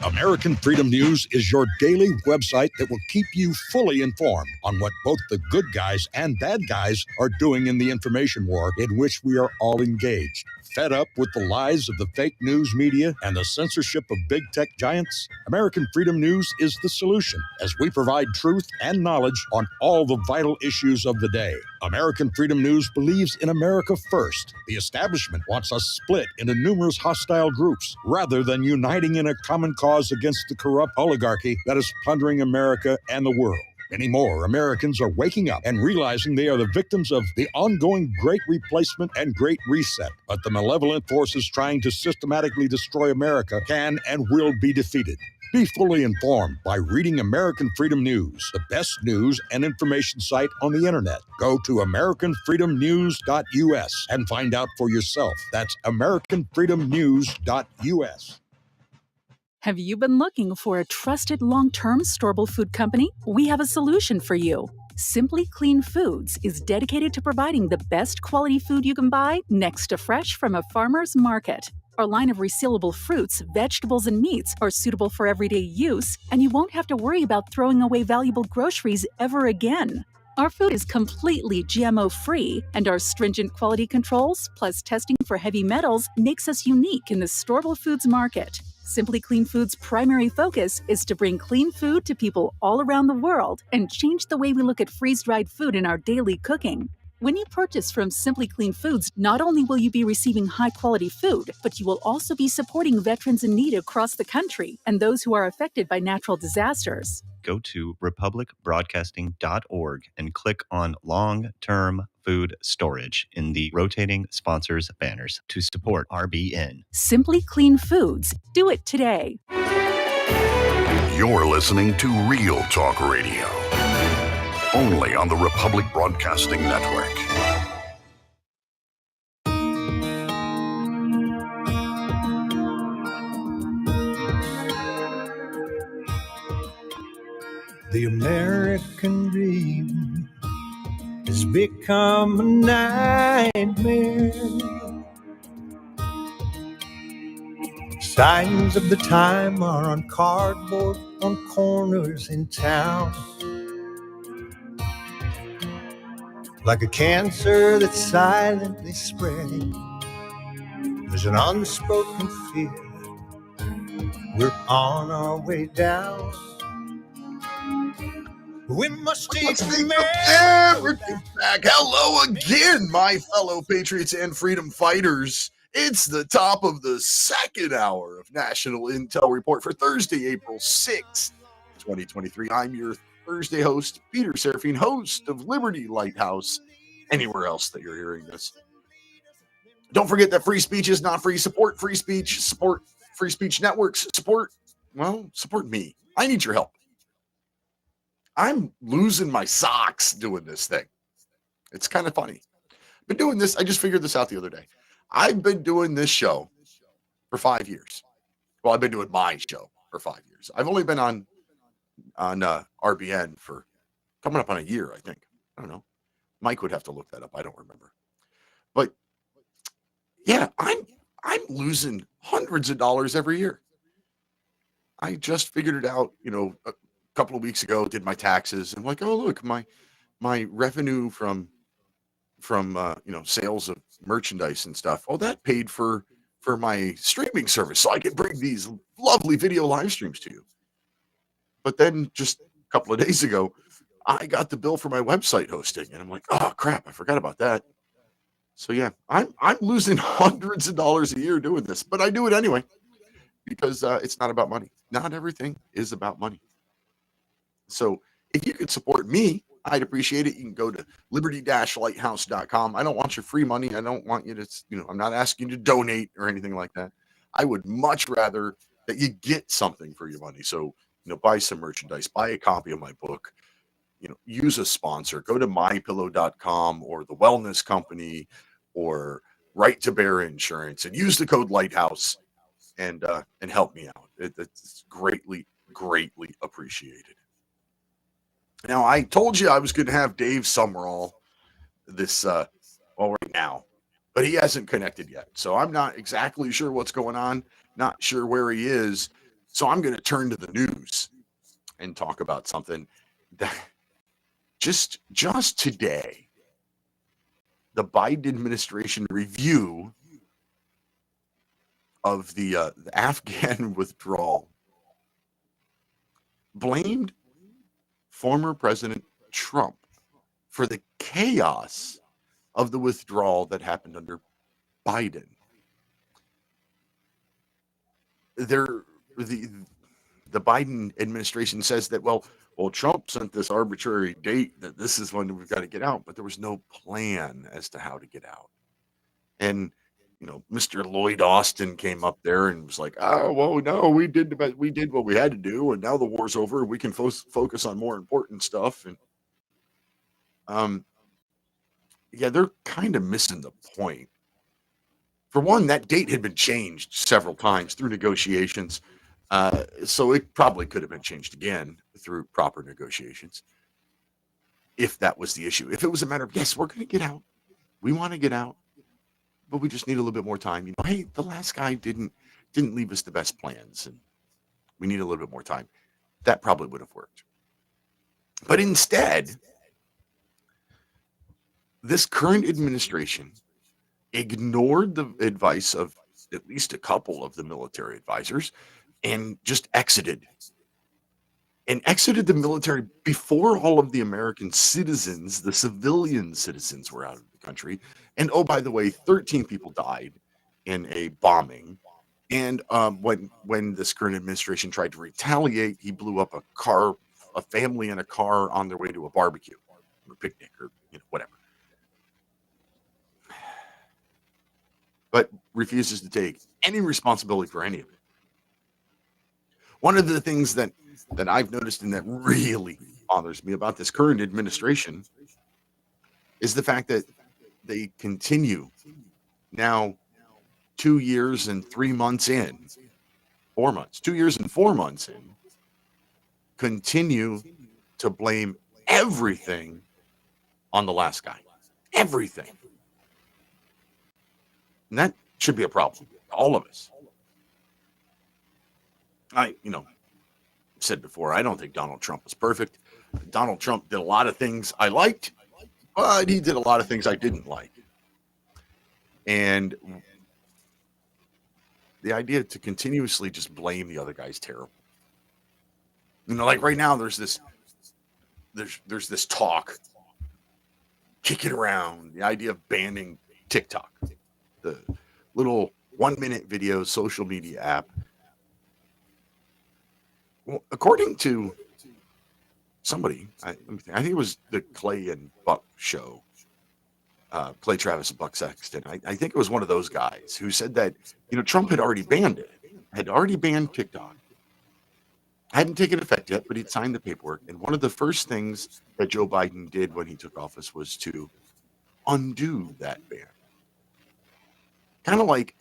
American Freedom News is your daily website that will keep you fully informed on what both the good guys and bad guys are doing in the information war in which we are all engaged. Fed up with the lies of the fake news media and the censorship of big tech giants? American Freedom News is the solution, as we provide truth and knowledge on all the vital issues of the day. American Freedom News believes in America first. The establishment wants us split into numerous hostile groups rather than uniting in a common cause against the corrupt oligarchy that is plundering America and the world. Many more Americans are waking up and realizing they are the victims of the ongoing Great Replacement and Great Reset. But the malevolent forces trying to systematically destroy America can and will be defeated. Be fully informed by reading American Freedom News, the best news and information site on the internet. Go to AmericanFreedomNews.us and find out for yourself. That's AmericanFreedomNews.us. Have you been looking for a trusted long-term storable food company? We have a solution for you. Simply Clean Foods is dedicated to providing the best quality food you can buy next to fresh from a farmer's market. Our line of resealable fruits, vegetables, and meats are suitable for everyday use, and you won't have to worry about throwing away valuable groceries ever again. Our food is completely GMO-free, and our stringent quality controls, plus testing for heavy metals, makes us unique in the storable foods market. Simply Clean Foods' primary focus is to bring clean food to people all around the world and change the way we look at freeze-dried food in our daily cooking. When you purchase from Simply Clean Foods, not only will you be receiving high-quality food, but you will also be supporting veterans in need across the country and those who are affected by natural disasters. Go to republicbroadcasting.org and click on long-term food storage in the rotating sponsors banners to support RBN. Simply Clean Foods. Do it today. You're listening to Real Talk Radio, only on the Republic Broadcasting Network. The American dream has become a nightmare. Signs of the time are on cardboard on corners in town. Like a cancer that's silently spreading, there's an unspoken fear. We're on our way down. We must take America back. Hello again, my fellow patriots and freedom fighters. It's the top of the second hour of National Intel Report for Thursday, April 6th, 2023. I'm your Thursday host, Peter Serafine, host of Liberty Lighthouse, anywhere else that you're hearing this. Don't forget that free speech is not free. Support free speech, support free speech networks, support me. I need your help. I'm losing my socks doing this thing. It's kind of funny. Been doing this. I just figured this out the other day. I've been doing this show for 5 years. Well, I've been doing my show for 5 years. I've only been on RBN for coming up on a year, I think. I don't know. Mike would have to look that up. I don't remember. But yeah, I'm losing hundreds of dollars every year. I just figured it out, a couple of weeks ago, did my taxes, and like, oh, look, my revenue from sales of merchandise and stuff. Oh, that paid for my streaming service, so I can bring these lovely video live streams to you. But then just a couple of days ago, I got the bill for my website hosting, and I'm like, oh crap, I forgot about that. So yeah, I'm losing hundreds of dollars a year doing this, but I do it anyway because it's not about money. Not everything is about money. So if you could support me, I'd appreciate it. You can go to liberty-lighthouse.com. I don't want your free money. I don't want you to, I'm not asking you to donate or anything like that. I would much rather that you get something for your money. So, buy some merchandise, buy a copy of my book, use a sponsor, go to mypillow.com or the Wellness Company or Right to Bear Insurance and use the code Lighthouse and help me out. It's greatly, greatly appreciated. Now, I told you I was going to have Dave Sumrall right now, but he hasn't connected yet. So I'm not exactly sure what's going on, not sure where he is. So I'm going to turn to the news and talk about something that just today, the Biden administration review of the Afghan withdrawal blamed former President Trump for the chaos of the withdrawal that happened under Biden. The Biden administration says that, well, Trump sent this arbitrary date that this is when we've got to get out, but there was no plan as to how to get out. And Mr. Lloyd Austin came up there and was like, oh, well, no, we did what we had to do. And now the war's over. We can focus on more important stuff. And they're kind of missing the point. For one, that date had been changed several times through negotiations. So it probably could have been changed again through proper negotiations. If that was the issue, if it was a matter of, yes, we're going to get out. We want to get out. But we just need a little bit more time. Hey, the last guy didn't leave us the best plans, and we need a little bit more time. That probably would have worked. But instead, this current administration ignored the advice of at least a couple of the military advisors and just exited the military before all of the American citizens, the civilian citizens, were out of the country. And oh, by the way, 13 people died in a bombing. And when this current administration tried to retaliate, he blew up a family in a car on their way to a barbecue or picnic or whatever. But refuses to take any responsibility for any of it. One of the things that I've noticed and that really bothers me about this current administration is the fact that they continue now 2 years and 3 months in, 4 months, 2 years and 4 months in, continue to blame everything on the last guy. Everything. And that should be a problem to all of us. I said before, I don't think Donald Trump was perfect. Donald Trump did a lot of things I liked, but he did a lot of things I didn't like. And the idea to continuously just blame the other guy is terrible. Like right now, there's this talk kicking around, the idea of banning TikTok, the little 1-minute video social media app. Well, according to somebody, I think it was the Clay and Buck show, Clay Travis and Buck Sexton. I think it was one of those guys who said that Trump had already banned it, had already banned TikTok. Hadn't taken effect yet, but he'd signed the paperwork. And one of the first things that Joe Biden did when he took office was to undo that ban. Kind of like,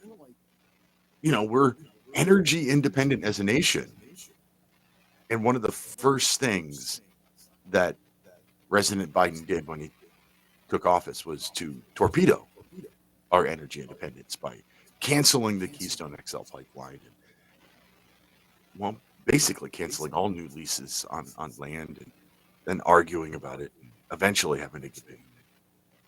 we're energy independent as a nation. And one of the first things that President Biden did when he took office was to torpedo our energy independence by canceling the Keystone XL pipeline and, basically canceling all new leases on land and then arguing about it and eventually having to debate.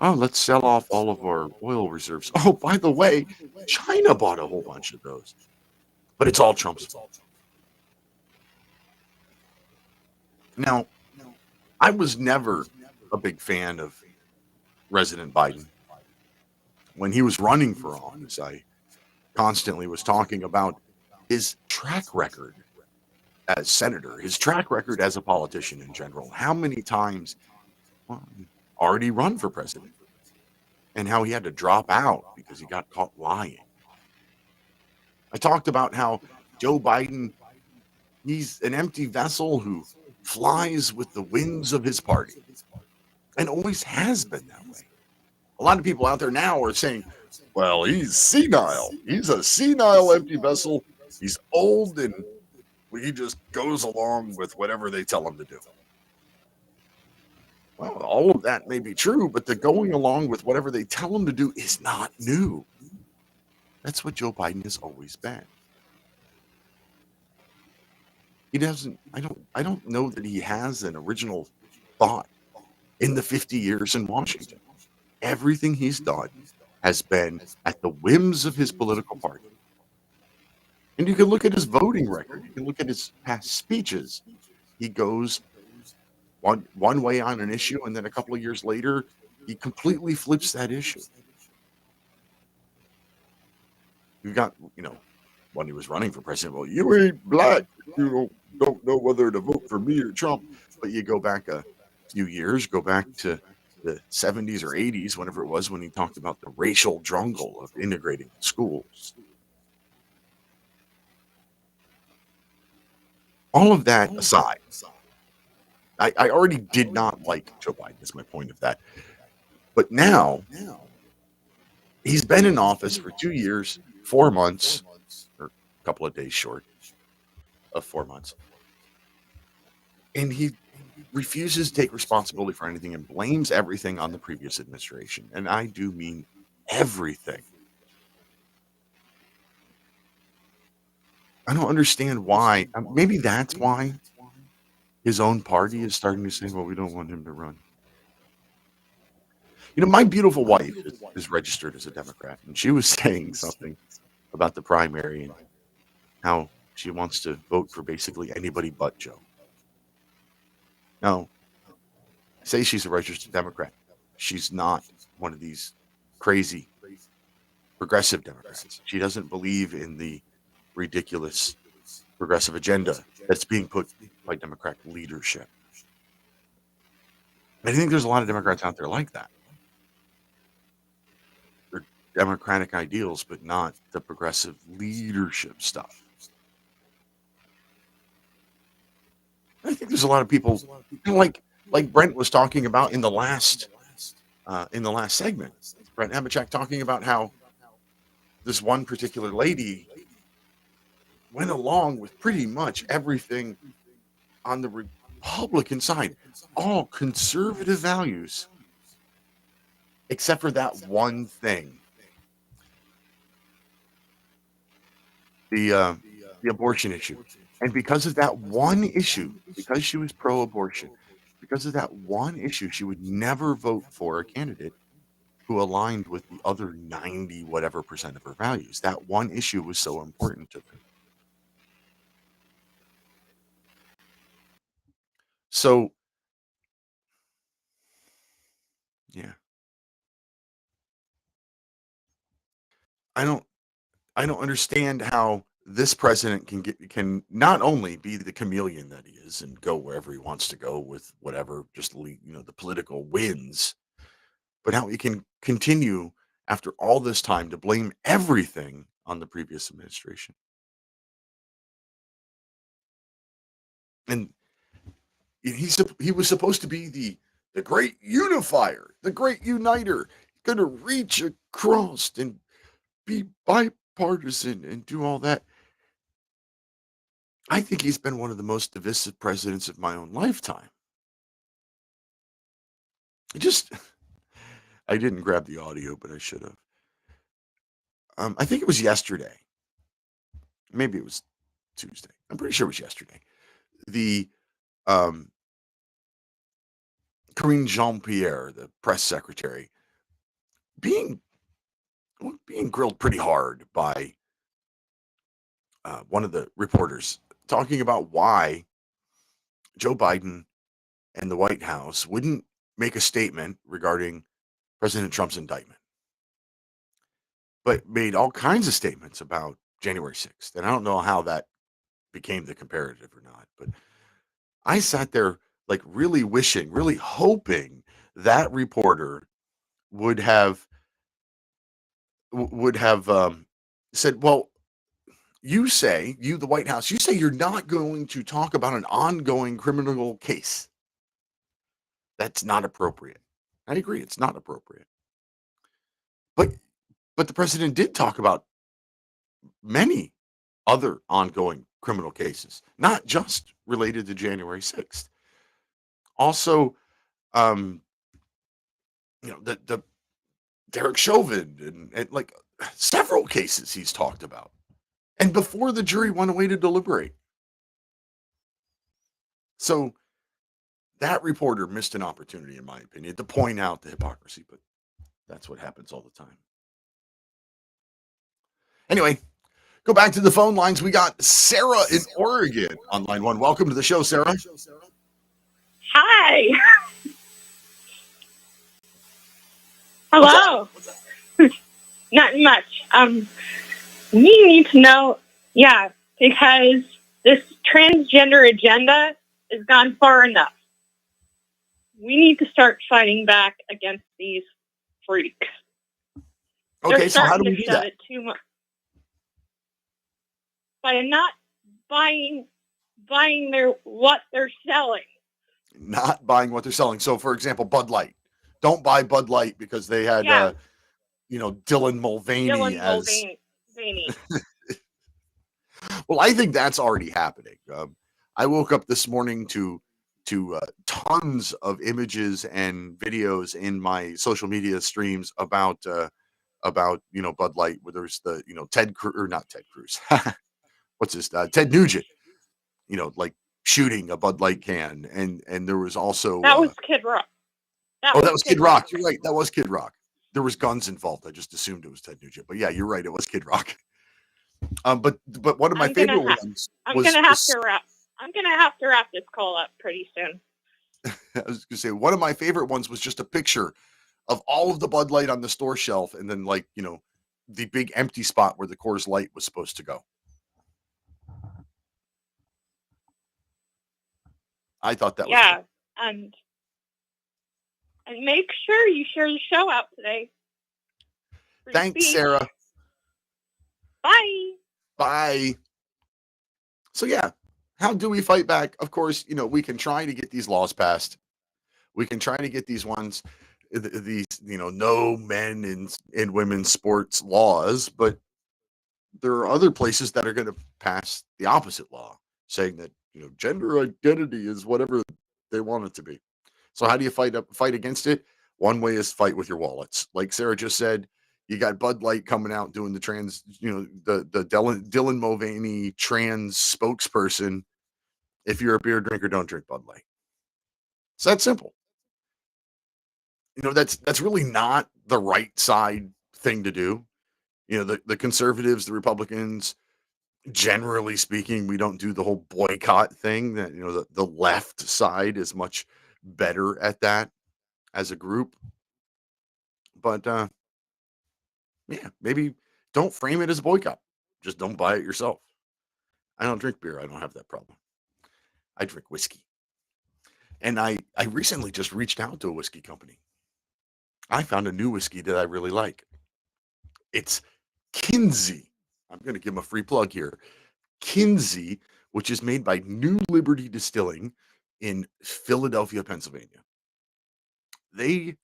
Oh, let's sell off all of our oil reserves. Oh, by the way, China bought a whole bunch of those. But it's all Trump's fault. Now, I was never a big fan of President Biden. When he was running for office, I constantly was talking about his track record as senator, his track record as a politician in general. How many times already run for president and how he had to drop out because he got caught lying. I talked about how Joe Biden, he's an empty vessel who flies with the winds of his party and always has been that way. A lot of people out there now are saying, well, he's senile. He's a senile empty vessel. He's old and he just goes along with whatever they tell him to do. Well, all of that may be true, but the going along with whatever they tell him to do is not new. That's what Joe Biden has always been. He doesn't, I don't know that he has an original thought in the 50 years in Washington. Everything he's done has been at the whims of his political party. And you can look at his voting record. You can look at his past speeches. He goes one way on an issue, and then a couple of years later, he completely flips that issue. You got, when he was running for president, well, you ain't black. You don't know whether to vote for me or Trump. But you go back a few years, go back to the 70s or 80s, whenever it was, when he talked about the racial jungle of integrating schools. All of that aside, I already did not like Joe Biden, is my point of that. But now, he's been in office for 2 years, 4 months, or a couple of days short of 4 months. And he refuses to take responsibility for anything and blames everything on the previous administration. And I do mean everything. I don't understand why. Maybe that's why his own party is starting to say, well, we don't want him to run. My beautiful wife is registered as a Democrat, and she was saying something about the primary and how she wants to vote for basically anybody but Joe. Now, say she's a registered Democrat. She's not one of these crazy progressive Democrats. She doesn't believe in the ridiculous progressive agenda that's being put by Democrat leadership. I think there's a lot of Democrats out there like that. They're democratic ideals, but not the progressive leadership stuff. I think there's a lot of people like Brent was talking about in the last segment. Brent Hamachek talking about how this one particular lady went along with pretty much everything on the Republican side, all conservative values, except for that one thing. The abortion issue. And because of that one issue, because she was pro-abortion, because of that one issue, she would never vote for a candidate who aligned with the other 90 whatever percent of her values. That one issue was so important to her. So, yeah. I don't understand how this president can not only be the chameleon that he is and go wherever he wants to go with whatever just the political wins, but how he can continue after all this time to blame everything on the previous administration. And he was supposed to be the great unifier, the great uniter, going to reach across and be bipartisan and do all that. I think he's been one of the most divisive presidents of my own lifetime. I didn't grab the audio, but I should have. I think it was yesterday. Maybe it was Tuesday. I'm pretty sure it was yesterday. The Karine Jean-Pierre, the press secretary, being grilled pretty hard by one of the reporters, talking about why Joe Biden and the White House wouldn't make a statement regarding President Trump's indictment, but made all kinds of statements about January 6th. And I don't know how that became the comparative or not, but I sat there like really wishing, really hoping that reporter would have said, well, the White House, you say you're not going to talk about an ongoing criminal case. That's not appropriate. I agree, it's not appropriate. But the president did talk about many other ongoing criminal cases, not just related to January 6th. Also, the Derek Chauvin and like several cases he's talked about. And before the jury went away to deliberate. So that reporter missed an opportunity, in my opinion, to point out the hypocrisy, but that's what happens all the time. Anyway, go back to the phone lines. We got Sarah in Oregon on line one. Welcome to the show, Sarah. Hi. Hello. Not much. We need to know, because this transgender agenda has gone far enough. We need to start fighting back against these freaks. Okay, so how do we do that? It too much. By not buying what they're selling. Not buying what they're selling. So, for example, Bud Light. Don't buy Bud Light because they had, Dylan Mulvaney as. Well, I think that's already happening. I woke up this morning to tons of images and videos in my social media streams about Bud Light, where there's the Ted Cruz, what's this Ted Nugent, like shooting a Bud Light can, and there was also that was Kid Rock. Oh, that was Kid Rock. You're right. That was Kid Rock. There was guns involved. I just assumed it was Ted Nugent. But yeah, you're right. It was Kid Rock. But one of my favorite ones I'm gonna have to wrap this call up pretty soon. I was gonna say one of my favorite ones was just a picture of all of the Bud Light on the store shelf, and then the big empty spot where the Coors Light was supposed to go. I thought that was cool. and make sure you share the show out today. Thanks, Sarah. Bye. Bye. So yeah, how do we fight back? Of course, we can try to get these laws passed. We can try to get these ones, these no men in women's sports laws, but there are other places that are going to pass the opposite law, saying that gender identity is whatever they want it to be. So how do you fight against it? One way is fight with your wallets. Like Sarah just said, you got Bud Light coming out doing the trans, the Dylan Mulvaney trans spokesperson. If you're a beer drinker, don't drink Bud Light. It's that simple. That's really not the right side thing to do. The conservatives, the Republicans, generally speaking, we don't do the whole boycott thing. That the left side is much better at that as a group. But yeah, maybe don't frame it as a boycott. Just don't buy it yourself. I don't drink beer. I don't have that problem. I drink whiskey. And I recently just reached out to a whiskey company. I found a new whiskey that I really like. It's Kinsey. I'm going to give them a free plug here. Kinsey, which is made by New Liberty Distilling in Philadelphia, Pennsylvania. They,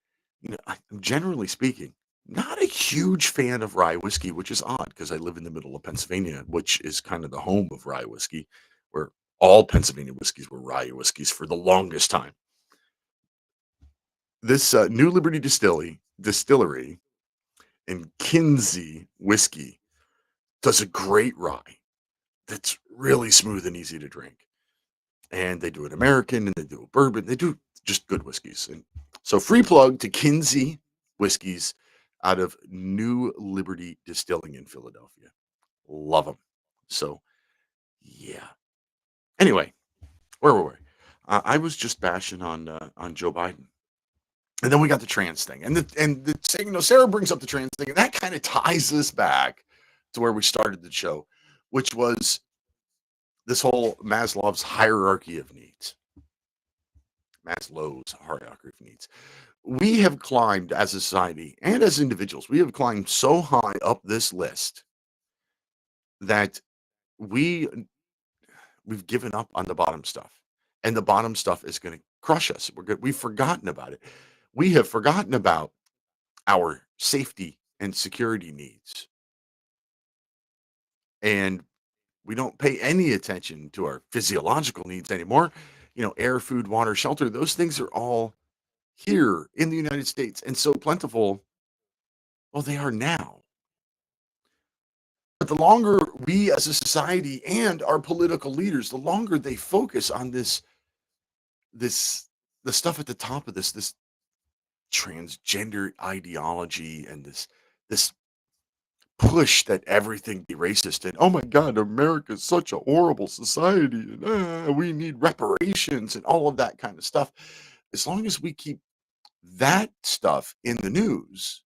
generally speaking, not a huge fan of rye whiskey, which is odd because I live in the middle of Pennsylvania, which is kind of the home of rye whiskey, where all Pennsylvania whiskeys were rye whiskeys for the longest time. This New Liberty Distillery and Kinsey whiskey does a great rye that's really smooth and easy to drink. And they do it American and they do a bourbon. They do just good whiskeys. And so free plug to Kinsey whiskeys out of New Liberty Distilling in Philadelphia. Love them. So yeah. Anyway, where were we? I was just bashing on Joe Biden. And then we got the trans thing. And the saying, Sarah brings up the trans thing, and that kind of ties us back to where we started the show, which was this whole Maslow's hierarchy of needs. Maslow's hierarchy of needs. We have climbed as a society and as individuals, we have climbed so high up this list that we've given up on the bottom stuff. And the bottom stuff is going to crush us. We've forgotten about it. We have forgotten about our safety and security needs. And we don't pay any attention to our physiological needs anymore. Air, food, water, shelter, those things are all here in the United States and so plentiful. Well, they are now. But the longer we as a society and our political leaders, the longer they focus on the stuff at the top of this transgender ideology and this push that everything be racist and oh my God, America is such a horrible society and we need reparations and all of that kind of stuff. As long as we keep that stuff in the news,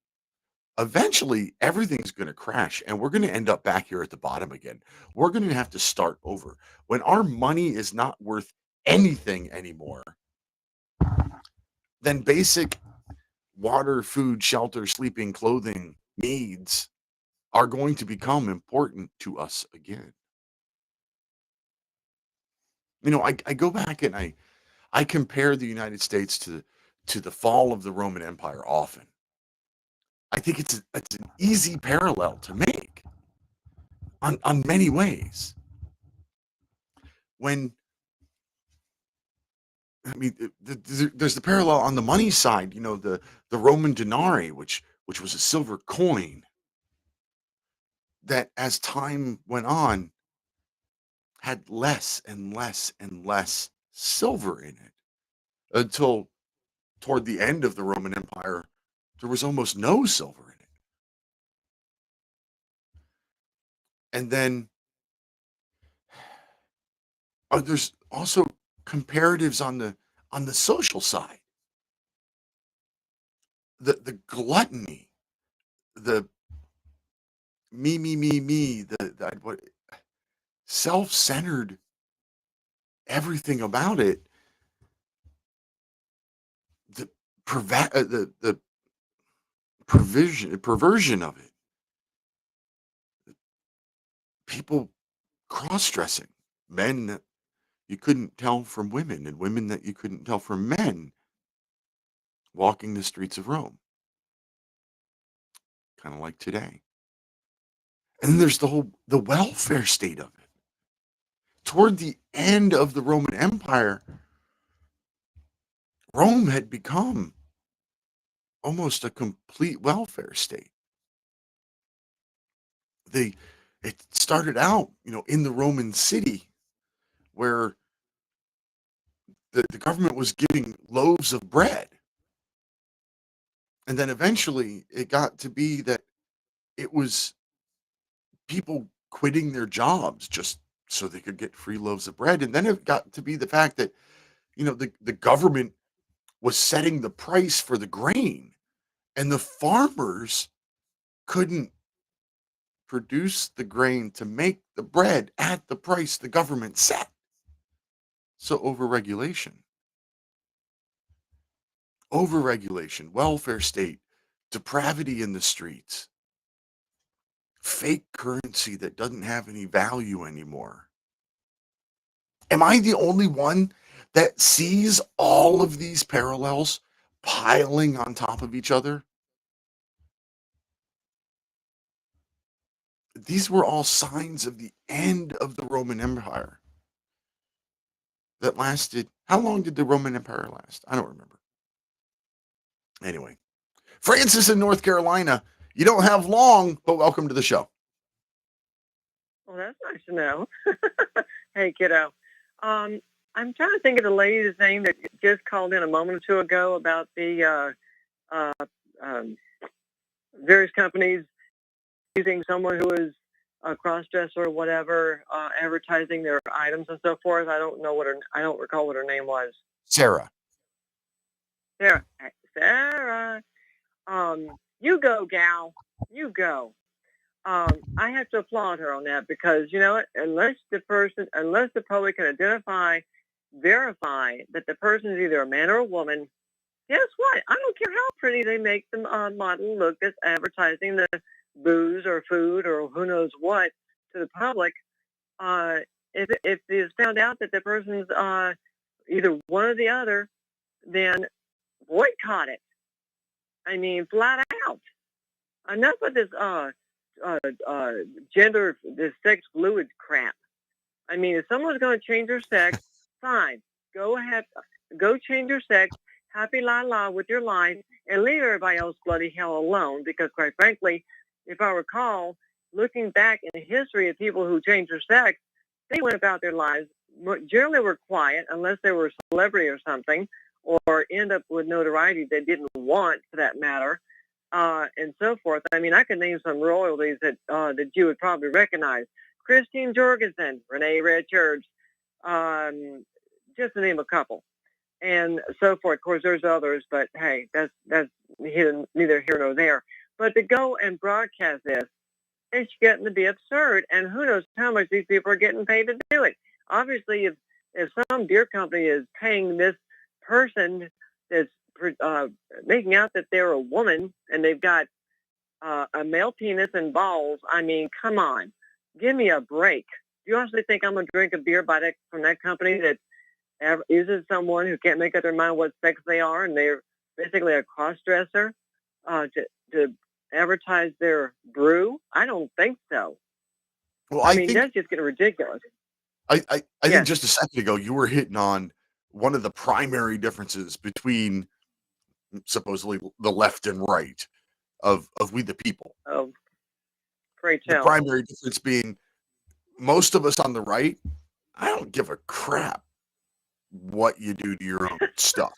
eventually everything's going to crash and we're going to end up back here at the bottom again. We're going to have to start over. When our money is not worth anything anymore, then basic water, food, shelter, sleeping, clothing needs are going to become important to us again. I go back and I compare the United States to the fall of the Roman Empire often. I think it's an easy parallel to make on many ways. There's the parallel on the money side, the Roman denarii, which was a silver coin that as time went on had less and less and less silver in it until toward the end of the Roman Empire, there was almost no silver in it. And then there's also comparatives on the social side. The gluttony, the me, the what self-centered everything about it, the the perversion of it, people cross-dressing, men that you couldn't tell from women and women that you couldn't tell from men walking the streets of Rome, kind of like today. And then there's the welfare state of it. Toward the end of the Roman Empire, Rome had become almost a complete welfare state. It started out, in the Roman city where the government was giving loaves of bread. And then eventually it got to be that it was people quitting their jobs just so they could get free loaves of bread. And then it got to be the fact that, the government was setting the price for the grain, and the farmers couldn't produce the grain to make the bread at the price the government set. So overregulation, welfare state, depravity in the streets, fake currency that doesn't have any value anymore. Am I the only one that sees all of these parallels piling on top of each other? These were all signs of the end of the Roman Empire that lasted. How long did the Roman Empire last? I don't remember. Anyway, Francis in North Carolina, you don't have long, but welcome to the show. Well, that's nice to know. Hey, kiddo. I'm trying to think of the lady's name that just called in a moment or two ago about the various companies using someone who is a cross-dresser or whatever, advertising their items and so forth. I don't recall what her name was. Sarah. Sarah. You go, gal. You go. I have to applaud her on that because, you know what, unless the public can verify that the person is either a man or a woman, guess what? I don't care how pretty they make the model look that's advertising the booze or food or who knows what to the public. If it's found out that the person's either one or the other, then boycott it. I mean, flat out. Enough of this this sex fluid crap. I mean, if someone's going to change their sex, fine. Go ahead. Go change your sex. Happy la with your life and leave everybody else bloody hell alone. Because quite frankly, if I recall, looking back in the history of people who changed their sex, they went about their lives, generally were quiet unless they were a celebrity or something, or end up with notoriety they didn't want, for that matter, and so forth. I mean, I can name some royalties that you would probably recognize. Christine Jorgensen, Renee Richards, just to name a couple, and so forth. Of course, there's others, but hey, that's neither here nor there. But to go and broadcast this, it's getting to be absurd, and who knows how much these people are getting paid to do it. Obviously, if some beer company is paying this person that's making out that they're a woman and they've got a male penis and balls, I mean, come on, give me a break. Do you honestly think I'm going to drink a beer from that company that uses someone who can't make up their mind what sex they are, and they're basically a cross-dresser to advertise their brew? I don't think so. Well, I mean, that's just getting ridiculous. I think just a second ago you were hitting on one of the primary differences between supposedly the left and right of We the People. Oh, pray tell. The primary difference being most of us on the right, I don't give a crap what you do to your own stuff.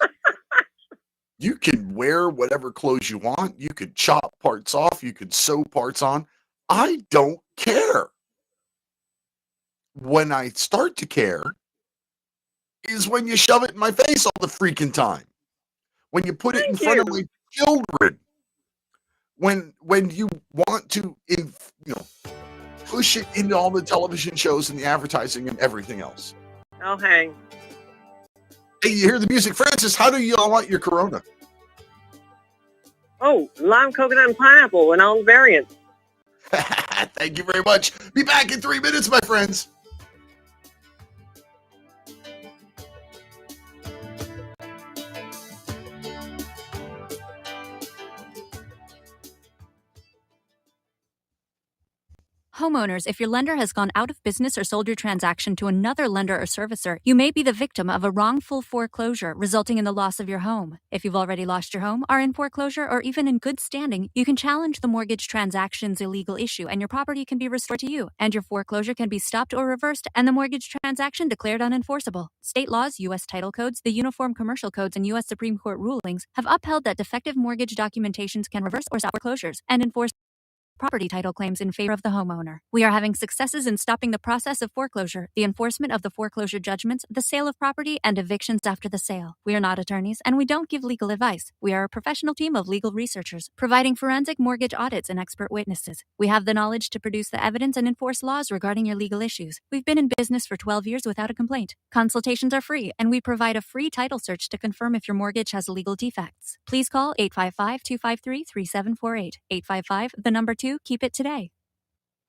You can wear whatever clothes you want. You could chop parts off. You could sew parts on. I don't care. When I start to care is when you shove it in my face all the freaking time. When you put it in front of my children. When you want to push it into all the television shows and the advertising and everything else. I'll hang. Hey, you hear the music, Francis? How do you all want your Corona? Oh, lime, coconut, and pineapple, and all the variants. Thank you very much. Be back in 3 minutes, my friends. Homeowners, if your lender has gone out of business or sold your transaction to another lender or servicer, you may be the victim of a wrongful foreclosure, resulting in the loss of your home. If you've already lost your home, are in foreclosure, or even in good standing, you can challenge the mortgage transaction's illegal issue, and your property can be restored to you, and your foreclosure can be stopped or reversed, and the mortgage transaction declared unenforceable. State laws, U.S. title codes, the Uniform Commercial Codes, and U.S. Supreme Court rulings have upheld that defective mortgage documentations can reverse or stop foreclosures and enforce property title claims in favor of the homeowner. We are having successes in stopping the process of foreclosure, the enforcement of the foreclosure judgments, the sale of property, and evictions after the sale. We are not attorneys, and we don't give legal advice. We are a professional team of legal researchers, providing forensic mortgage audits and expert witnesses. We have the knowledge to produce the evidence and enforce laws regarding your legal issues. We've been in business for 12 years without a complaint. Consultations are free, and we provide a free title search to confirm if your mortgage has legal defects. Please call 855-253-3748. 855, the number 2, keep it today.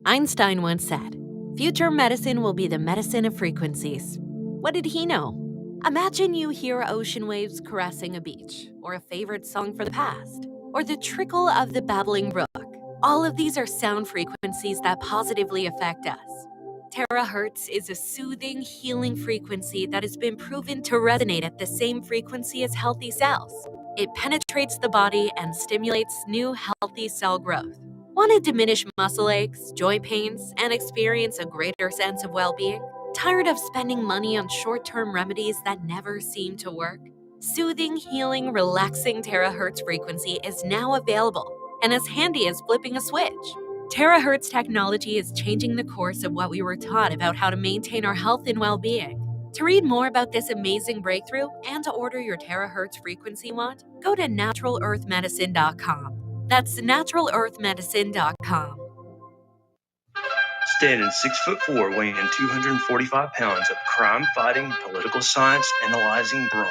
Einstein once said, "Future medicine will be the medicine of frequencies." What did he know? Imagine you hear ocean waves caressing a beach, or a favorite song from the past, or the trickle of the babbling brook. All of these are sound frequencies that positively affect us. Terahertz is a soothing, healing frequency that has been proven to resonate at the same frequency as healthy cells. It penetrates the body and stimulates new, healthy cell growth. Want to diminish muscle aches, joint pains, and experience a greater sense of well-being? Tired of spending money on short-term remedies that never seem to work? Soothing, healing, relaxing terahertz frequency is now available and as handy as flipping a switch. Terahertz technology is changing the course of what we were taught about how to maintain our health and well-being. To read more about this amazing breakthrough and to order your terahertz frequency wand, go to naturalearthmedicine.com. That's naturalearthmedicine.com. Standing 6'4", weighing 245 pounds of crime-fighting, political science analyzing brawn.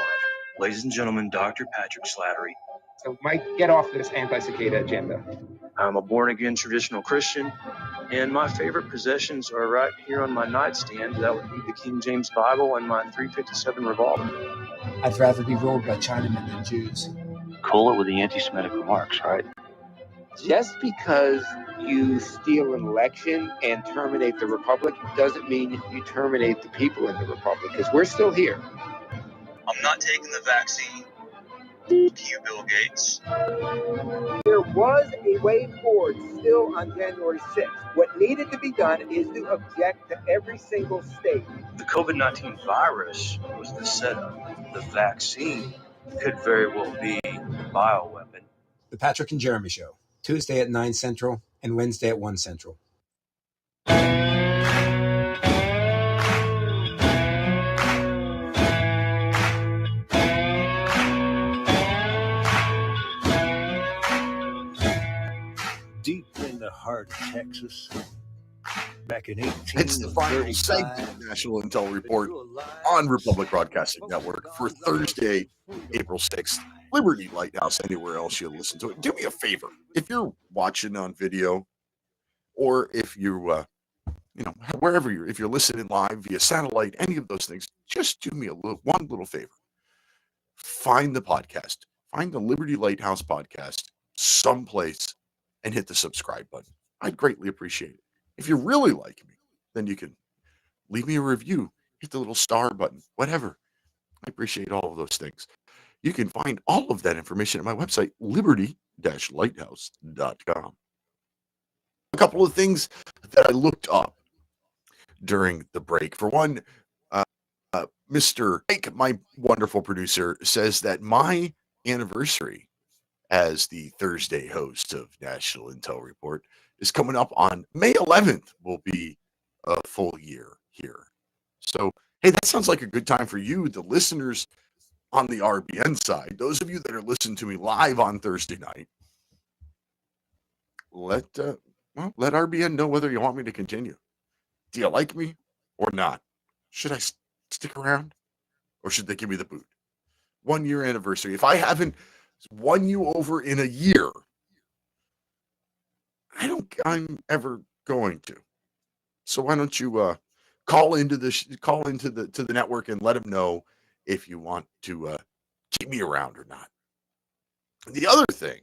Ladies and gentlemen, Dr. Patrick Slattery. So, Mike, get off this anti-cicada agenda. I'm a born-again traditional Christian, and my favorite possessions are right here on my nightstand. That would be the King James Bible and my .357 revolver. I'd rather be ruled by Chinamen than Jews. Cool it with the anti-Semitic remarks, right? Just because you steal an election and terminate the republic doesn't mean you terminate the people in the republic, because we're still here. I'm not taking the vaccine. To you, Bill Gates. There was a way forward still on January 6th. What needed to be done is to object to every single state. The COVID-19 virus was the setup. The vaccine could very well be a bioweapon. The Patrick and Jeremy Show, Tuesday at 9 Central and Wednesday at 1 Central. Deep in the heart of Texas, back in It's the final segment of the National Intel Report on Republic Broadcasting Network for Thursday, April 6th. Liberty Lighthouse, anywhere else you listen to it. Do me a favor. If you're watching on video, or if you, wherever if you're listening live via satellite, any of those things, just do me one little favor. Find the podcast. Find the Liberty Lighthouse podcast someplace and hit the subscribe button. I'd greatly appreciate it. If you really like me, then you can leave me a review, hit the little star button, whatever. I appreciate all of those things. You can find all of that information at my website, liberty-lighthouse.com. A couple of things that I looked up during the break. For one, Mr. Mike, my wonderful producer, says that my anniversary as the Thursday host of National Intel Report is coming up on May 11th. Will be a full year here. So, hey, that sounds like a good time for you, the listeners on the RBN side. Those of you that are listening to me live on Thursday night, let RBN know whether you want me to continue. Do you like me or not? Should I stick around or should they give me the boot? 1 year anniversary. If I haven't won you over in a year, I don't think I'm ever going to. So why don't you call into the network and let them know if you want to keep me around or not. The other thing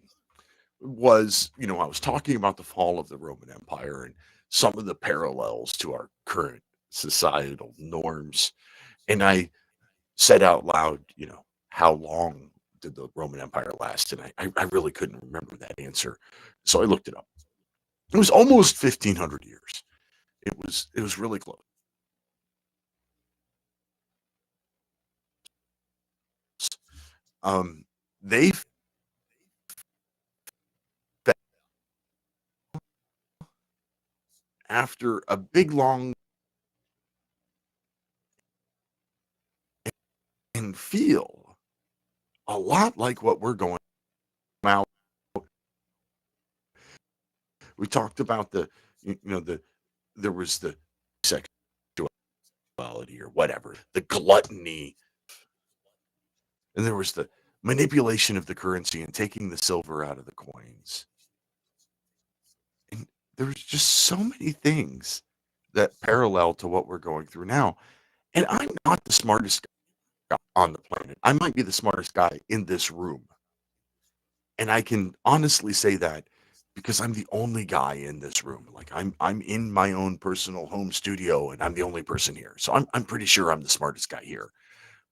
was, I was talking about the fall of the Roman Empire and some of the parallels to our current societal norms. And I said out loud, how long did the Roman Empire last? And I really couldn't remember that answer. So I looked it up. It was almost 1,500 years. It was really close. They after a big long and feel a lot like what we're going out. We talked about there was the sexuality or whatever, the gluttony, and there was the manipulation of the currency and taking the silver out of the coins. And there's just so many things that parallel to what we're going through now. And I'm not the smartest guy on the planet. I might be the smartest guy in this room. And I can honestly say that because I'm the only guy in this room. Like I'm in my own personal home studio and I'm the only person here. So I'm pretty sure I'm the smartest guy here.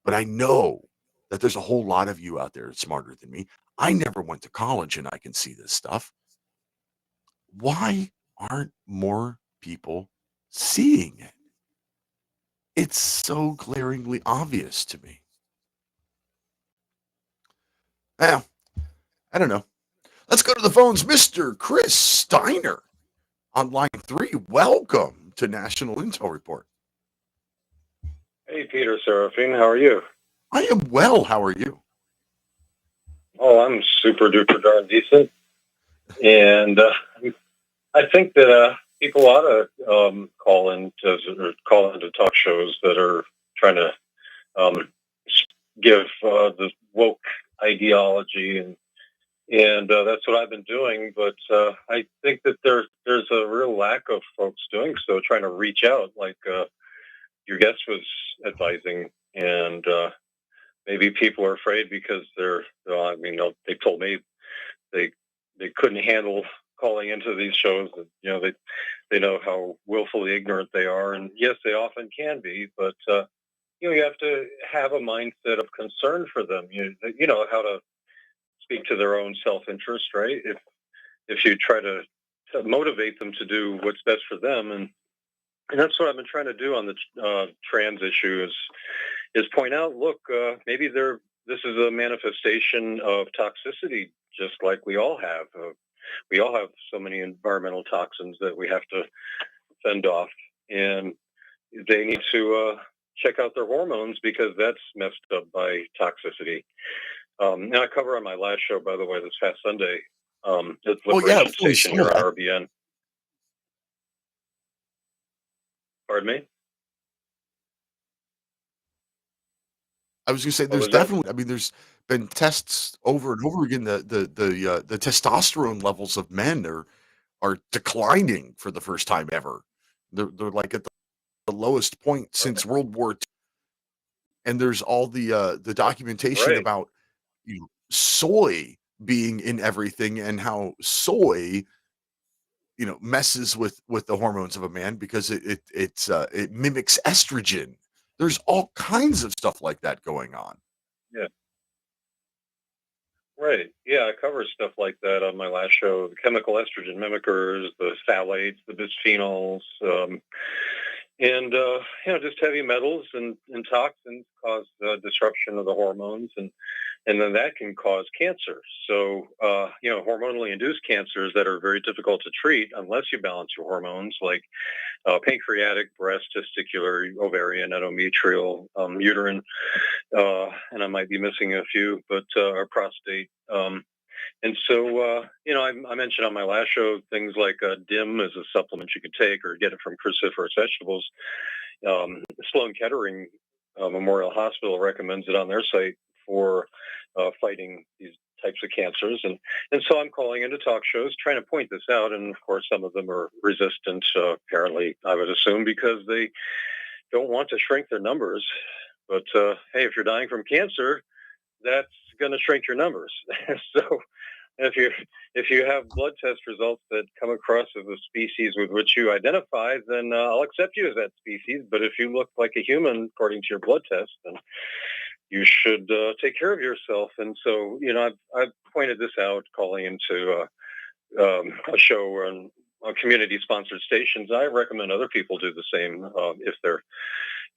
But I know that there's a whole lot of you out there smarter than me. I never went to college and I can see this stuff. Why aren't more people seeing it? It's so glaringly obvious to me. Well, I don't know. Let's go to the phones. Mr. Chris Steiner on line 3. Welcome to National Intel Report. Hey, Peter Serafine, how are you? I am well. How are you? Oh, I'm super duper darn decent. And I think that people ought to call into talk shows that are trying to give the woke ideology, and that's what I've been doing. But I think that there's a real lack of folks doing so, trying to reach out, like your guest was advising, and maybe people are afraid because they told me they couldn't handle calling into these shows. They know how willfully ignorant they are, and yes, they often can be, but you have to have a mindset of concern for them. You know how to speak to their own self-interest, right? If you try to motivate them to do what's best for them, and that's what I've been trying to do on the trans issue is point out, look, maybe this is a manifestation of toxicity, just like we all have. We all have so many environmental toxins that we have to fend off, and they need to check out their hormones because that's messed up by toxicity. And I cover on my last show, by the way, this past Sunday, at Liberation Station here on RBN. Pardon me? I was going to say there's definitely, there's been tests over and over again. The testosterone levels of men are declining for the first time ever. They're like at the lowest point since World War II. And there's all the documentation about soy being in everything and how soy messes with the hormones of a man because it mimics estrogen. There's all kinds of stuff like that going on. Yeah. Right. Yeah, I cover stuff like that on my last show. The chemical estrogen mimickers, the phthalates, the bisphenols, and just heavy metals and toxins cause disruption of the hormones. And and then that can cause cancer. So, hormonally induced cancers that are very difficult to treat unless you balance your hormones, like pancreatic, breast, testicular, ovarian, endometrial, uterine, and I might be missing a few, but or prostate. And so, I mentioned on my last show things like DIM is a supplement you can take or get it from cruciferous vegetables. Sloan Kettering Memorial Hospital recommends it on their site for fighting these types of cancers. And so I'm calling into talk shows trying to point this out. And of course, some of them are resistant, apparently, I would assume, because they don't want to shrink their numbers. But hey, if you're dying from cancer, that's going to shrink your numbers. So if you have blood test results that come across as a species with which you identify, then I'll accept you as that species. But if you look like a human according to your blood test, then you should take care of yourself. And so, I've pointed this out, calling into a show on community-sponsored stations. I recommend other people do the same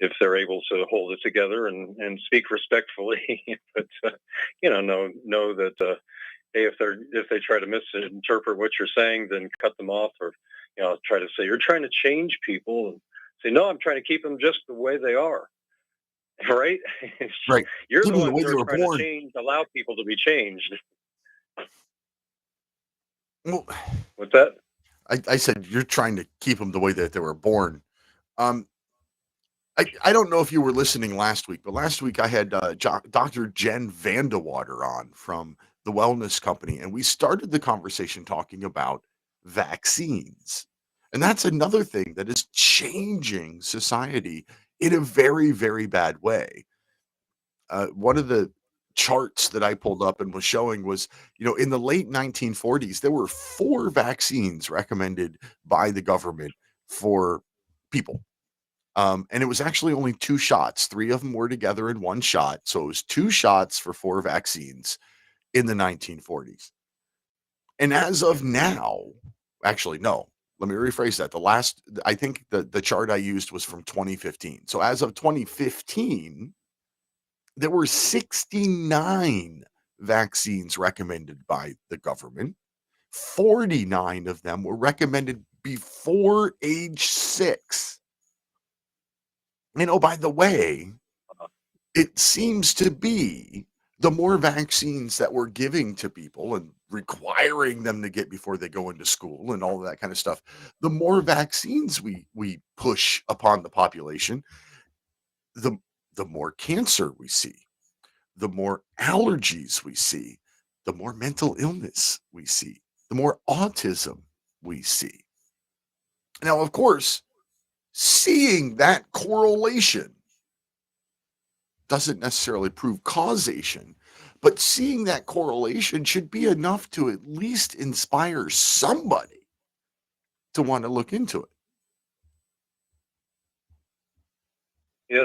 if they're able to hold it together and speak respectfully. But know that. Hey, if they try to misinterpret what you're saying, then cut them off, or try to say you're trying to change people, and say no, I'm trying to keep them just the way they are. Right? Right. You're Keep the them ones the way who they are were trying born. to change, allow people to be changed. Well, what's that? I said you're trying to keep them the way that they were born. I don't know if you were listening last week, but last week I had Dr. Jen Vandewater on from the Wellness Company, and we started the conversation talking about vaccines. And that's another thing that is changing society in a very, very bad way. One of the charts that I pulled up and was showing was, in the late 1940s, there were 4 vaccines recommended by the government for people. And it was actually only 2 shots. 3 of them were together in 1 shot. So it was 2 shots for 4 vaccines in the 1940s. And as of now, actually, no, let me rephrase that. I think the chart I used was from 2015. So as of 2015, there were 69 vaccines recommended by the government. 49 of them were recommended before age 6. And oh, by the way, it seems to be the more vaccines that we're giving to people and requiring them to get before they go into school and all of that kind of stuff, the more vaccines we push upon the population, the more cancer we see, the more allergies we see, the more mental illness we see, the more autism we see. Now, of course, seeing that correlation doesn't necessarily prove causation, but seeing that correlation should be enough to at least inspire somebody to want to look into it. Yeah,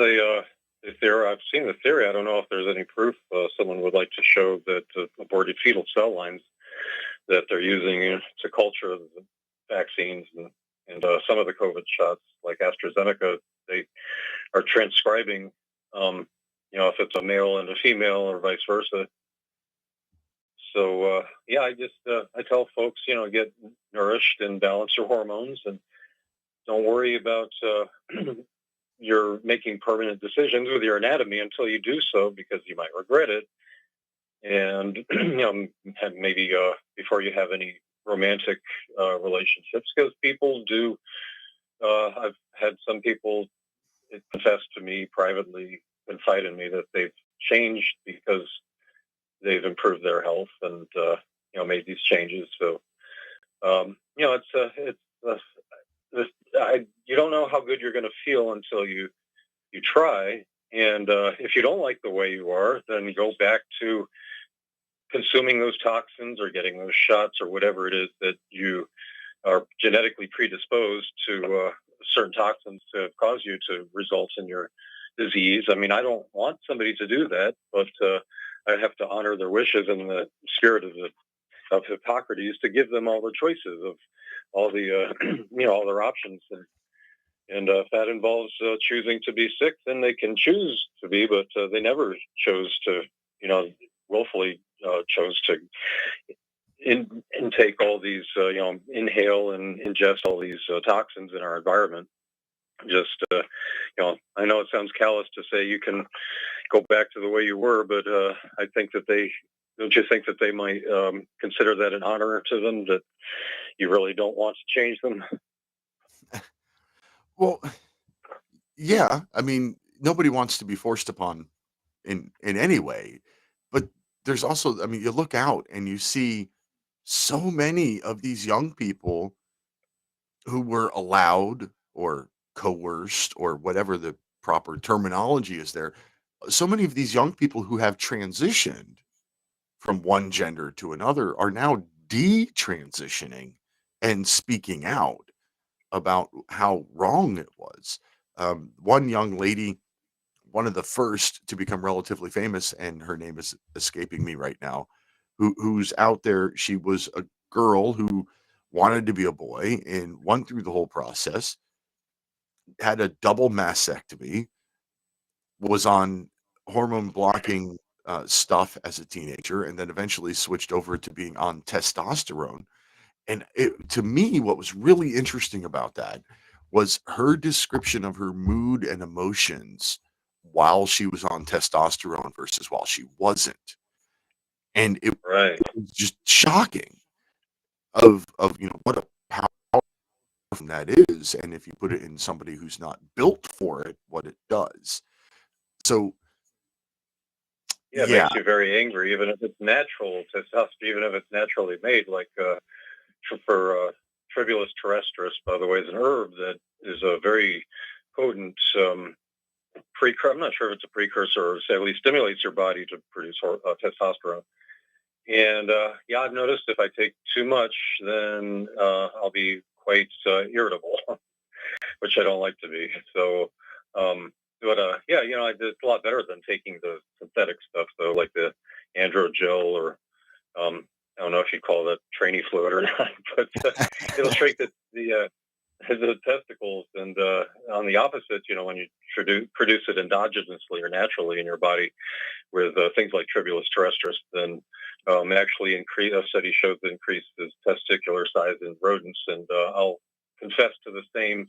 I've seen the theory. I don't know if there's any proof. Someone would like to show that aborted fetal cell lines that they're using to culture the vaccines and some of the COVID shots, like AstraZeneca, they are transcribing, if it's a male and a female or vice versa. So, I tell folks, get nourished and balance your hormones, and don't worry about you're making permanent decisions with your anatomy until you do so, because you might regret it. And, maybe before you have any romantic relationships, because people do, I've had some people confess to me privately, confide in me that they've changed because they've improved their health and, made these changes. So, you don't know how good you're going to feel until you try. And if you don't like the way you are, then go back to consuming those toxins or getting those shots or whatever it is that you are genetically predisposed to certain toxins to cause you to result in your disease. I mean, I don't want somebody to do that, but I have to honor their wishes in the spirit of Hippocrates to give them all the choices of all the all their options. And if that involves choosing to be sick, then they can choose to be, but they never chose to, willfully chose to intake all these, inhale and ingest all these toxins in our environment. Just, I know it sounds callous to say you can go back to the way you were, but I think that don't you think that they might consider that an honor to them, that you really don't want to change them? Well, yeah. I mean, nobody wants to be forced upon in any way, but there's also, I mean, you look out and you see so many of these young people who were allowed or coerced or whatever the proper terminology is there. So many of these young people who have transitioned from one gender to another are now detransitioning and speaking out about how wrong it was. One young lady, one of the first to become relatively famous, and her name is escaping me right now, who's out there. She was a girl who wanted to be a boy and went through the whole process, had a double mastectomy, was on hormone blocking stuff as a teenager, and then eventually switched over to being on testosterone. And to me, what was really interesting about that was her description of her mood and emotions while she was on testosterone versus while she wasn't. And it was just shocking of what a power that is, and if you put it in somebody who's not built for it, what it does. So Yeah, it yeah, makes you very angry, even if it's natural testosterone, even if it's naturally made. Like for Tribulus terrestris, by the way, is an herb that is a very potent precursor. I'm not sure if it's a precursor, or say at least stimulates your body to produce testosterone. And I've noticed if I take too much, then I'll be quite irritable, which I don't like to be. So, it's a lot better than taking the synthetic stuff, though, like the androgel, or I don't know if you call that trainee fluid or not, but it'll shrink the testicles. And on the opposite, when you produce it endogenously or naturally in your body with things like Tribulus terrestris, then actually a study shows it increases testicular size in rodents. And I'll confess to the same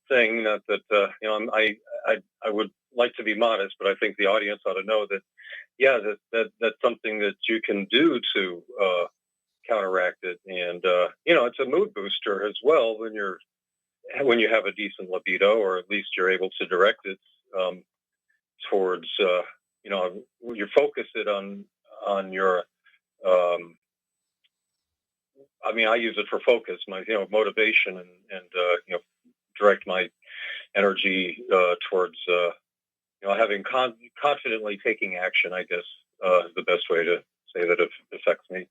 thing. Not that I would like to be modest, but I think the audience ought to know that that's something that you can do to counteract it. And it's a mood booster as well when you have a decent libido, or at least you're able to direct it towards you focus it on your I use it for focus, my motivation, and direct my energy towards having confidently taking action, I guess, is the best way to say that it affects me.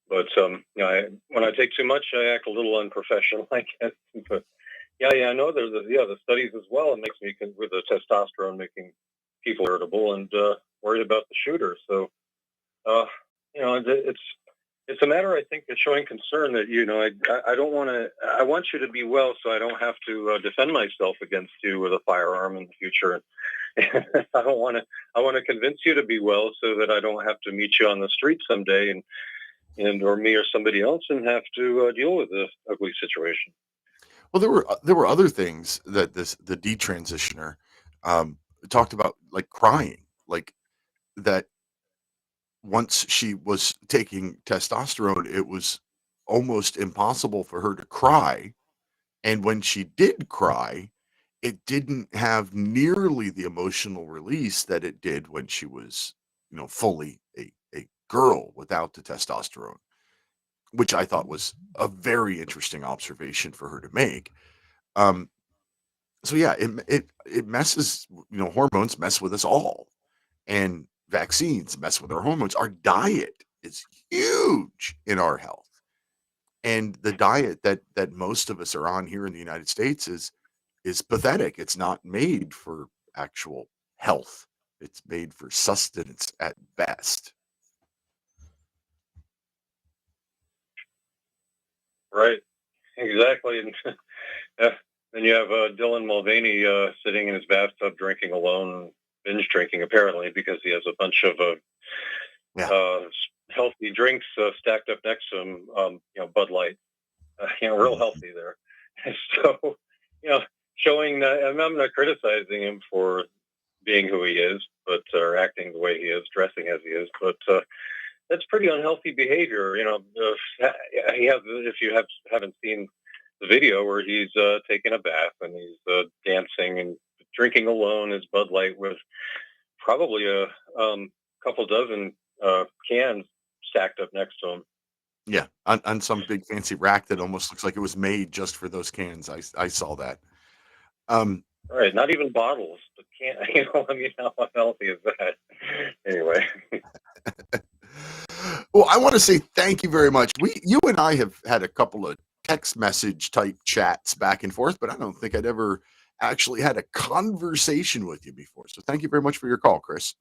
But when I take too much, I act a little unprofessional, I guess. But I know there's the studies as well. It makes me, with the testosterone, making people irritable and worried about the shooter. So it's a matter, I think, of showing concern that I don't want to. I want you to be well, so I don't have to defend myself against you with a firearm in the future. I want to convince you to be well, so that I don't have to meet you on the street someday, and or me or somebody else, and have to deal with this ugly situation. well, there were other things that the detransitioner talked about, like crying, like that. Once she was taking testosterone, it was almost impossible for her to cry. And when she did cry, it didn't have nearly the emotional release that it did when she was, fully a girl without the testosterone, which I thought was a very interesting observation for her to make. Um, so yeah, it messes, hormones mess with us all, and vaccines mess with our hormones. Our diet is huge in our health. And the diet that most of us are on here in the United States is pathetic. It's not made for actual health. It's made for sustenance at best. Right. Exactly. And then you have Dylan Mulvaney sitting in his bathtub drinking alone, binge drinking apparently, because he has a bunch of Yeah. Healthy drinks stacked up next to him. Bud Light, real healthy there. So, showing that, and I'm not criticizing him for being who he is, but or acting the way he is, dressing as he is, but that's pretty unhealthy behavior. He has. If you haven't seen the video where he's taking a bath and he's dancing and drinking alone his Bud Light with probably a couple dozen cans stacked up next to him. Yeah, on some big fancy rack that almost looks like it was made just for those cans. I saw that. All right, not even bottles, but can. How unhealthy is that? Anyway. Well, I want to say thank you very much. You and I have had a couple of text message type chats back and forth, but I don't think I'd ever actually had a conversation with you before. So thank you very much for your call, Chris.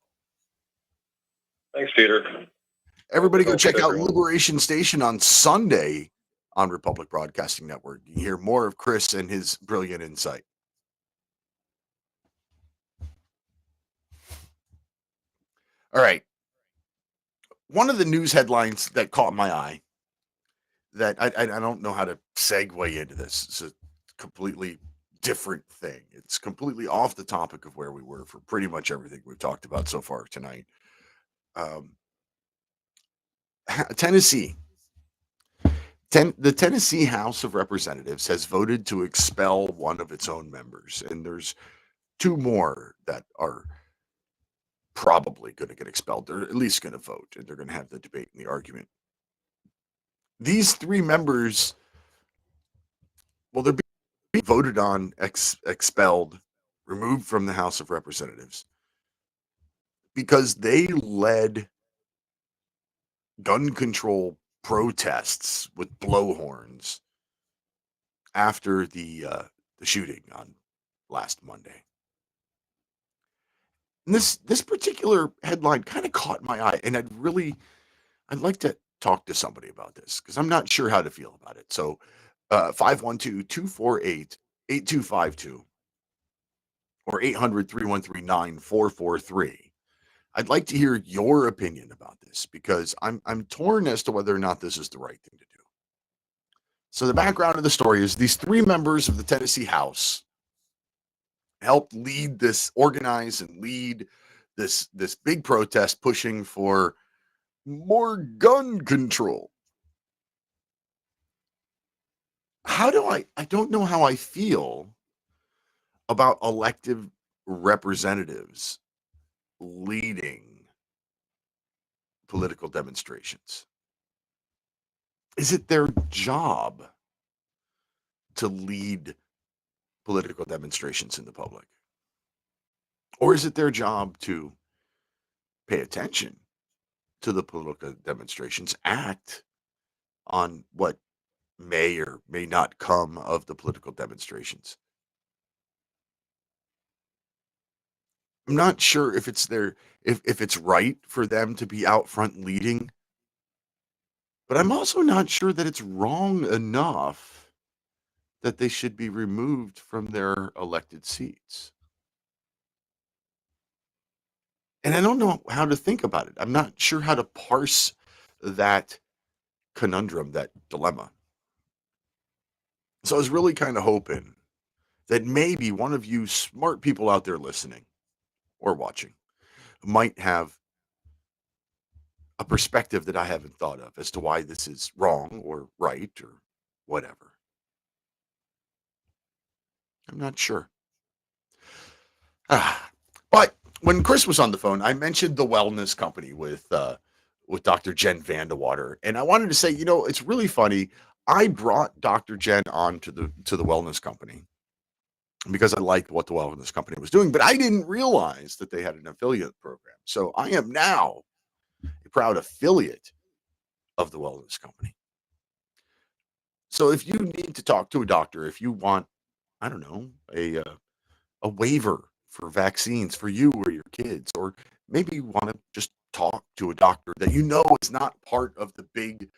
Thanks, Peter. Everybody go check out Liberation Station on Sunday on Republic Broadcasting Network. You can hear more of Chris and his brilliant insight. All right. One of the news headlines that caught my eye that I don't know how to segue into this. It's a completely different thing. It's completely off the topic of where we were for pretty much everything we've talked about so far tonight. Tennessee. The Tennessee House of Representatives has voted to expel one of its own members, and there's two more that are probably going to get expelled. They're at least going to vote, and they're going to have the debate and the argument. These three members, well, they're being voted on, expelled, removed from the House of Representatives because they led gun control protests with blowhorns after the shooting on last Monday. And this particular headline kind of caught my eye, and I'd like to talk to somebody about this because I'm not sure how to feel about it. So 512-248-8252 or 800-313-9443. I'd like to hear your opinion about this because I'm torn as to whether or not this is the right thing to do. So the background of the story is these three members of the Tennessee House helped organize and lead this big protest pushing for more gun control. I don't know how I feel about elected representatives leading political demonstrations. Is it their job to lead political demonstrations in the public? Or is it their job to pay attention to the political demonstrations, act on what may or may not come of the political demonstrations? I'm not sure if it's if it's right for them to be out front leading, but I'm also not sure that it's wrong enough that they should be removed from their elected seats. And I don't know how to think about it. I'm not sure how to parse that conundrum, that dilemma. So I was really kind of hoping that maybe one of you smart people out there listening or watching might have a perspective that I haven't thought of as to why this is wrong or right or whatever. I'm not sure. But when Chris was on the phone, I mentioned the wellness company with Dr. Jen Vandewater, and I wanted to say, it's really funny. I brought Dr. Jen on to the wellness company because I liked what the wellness company was doing, but I didn't realize that they had an affiliate program. So I am now a proud affiliate of the wellness company. So if you need to talk to a doctor, if you want, I don't know, a waiver for vaccines for you or your kids, or maybe you want to just talk to a doctor that you know is not part of the big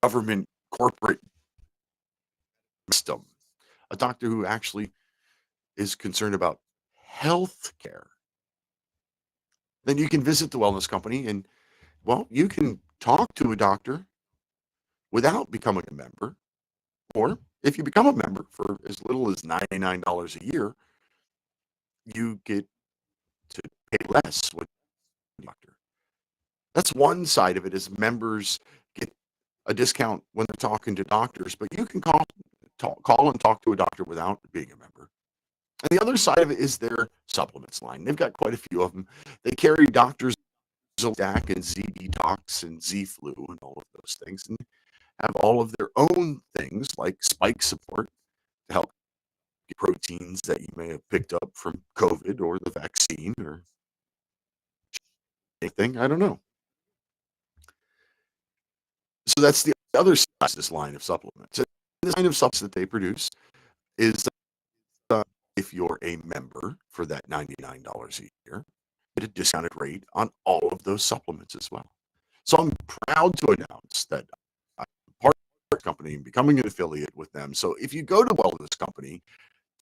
government corporate system, a doctor who actually is concerned about health care, then you can visit the wellness company and, well, you can talk to a doctor without becoming a member. Or if you become a member for as little as $99 a year, you get to pay less with the doctor. That's one side of it is members get a discount when they're talking to doctors, but you can call and talk to a doctor without being a member. And the other side of it is their supplements line. They've got quite a few of them. They carry Doctors Zolac and Z Detox and Z Flu and all of those things, and have all of their own things like spike support to help get proteins that you may have picked up from COVID or the vaccine or anything. I don't know. So that's the other side of this line of supplements. And this line of supplements that they produce is if you're a member for that $99 a year, get a discounted rate on all of those supplements as well. So I'm proud to announce that I'm part of the company and becoming an affiliate with them. So if you go to Wellness Company,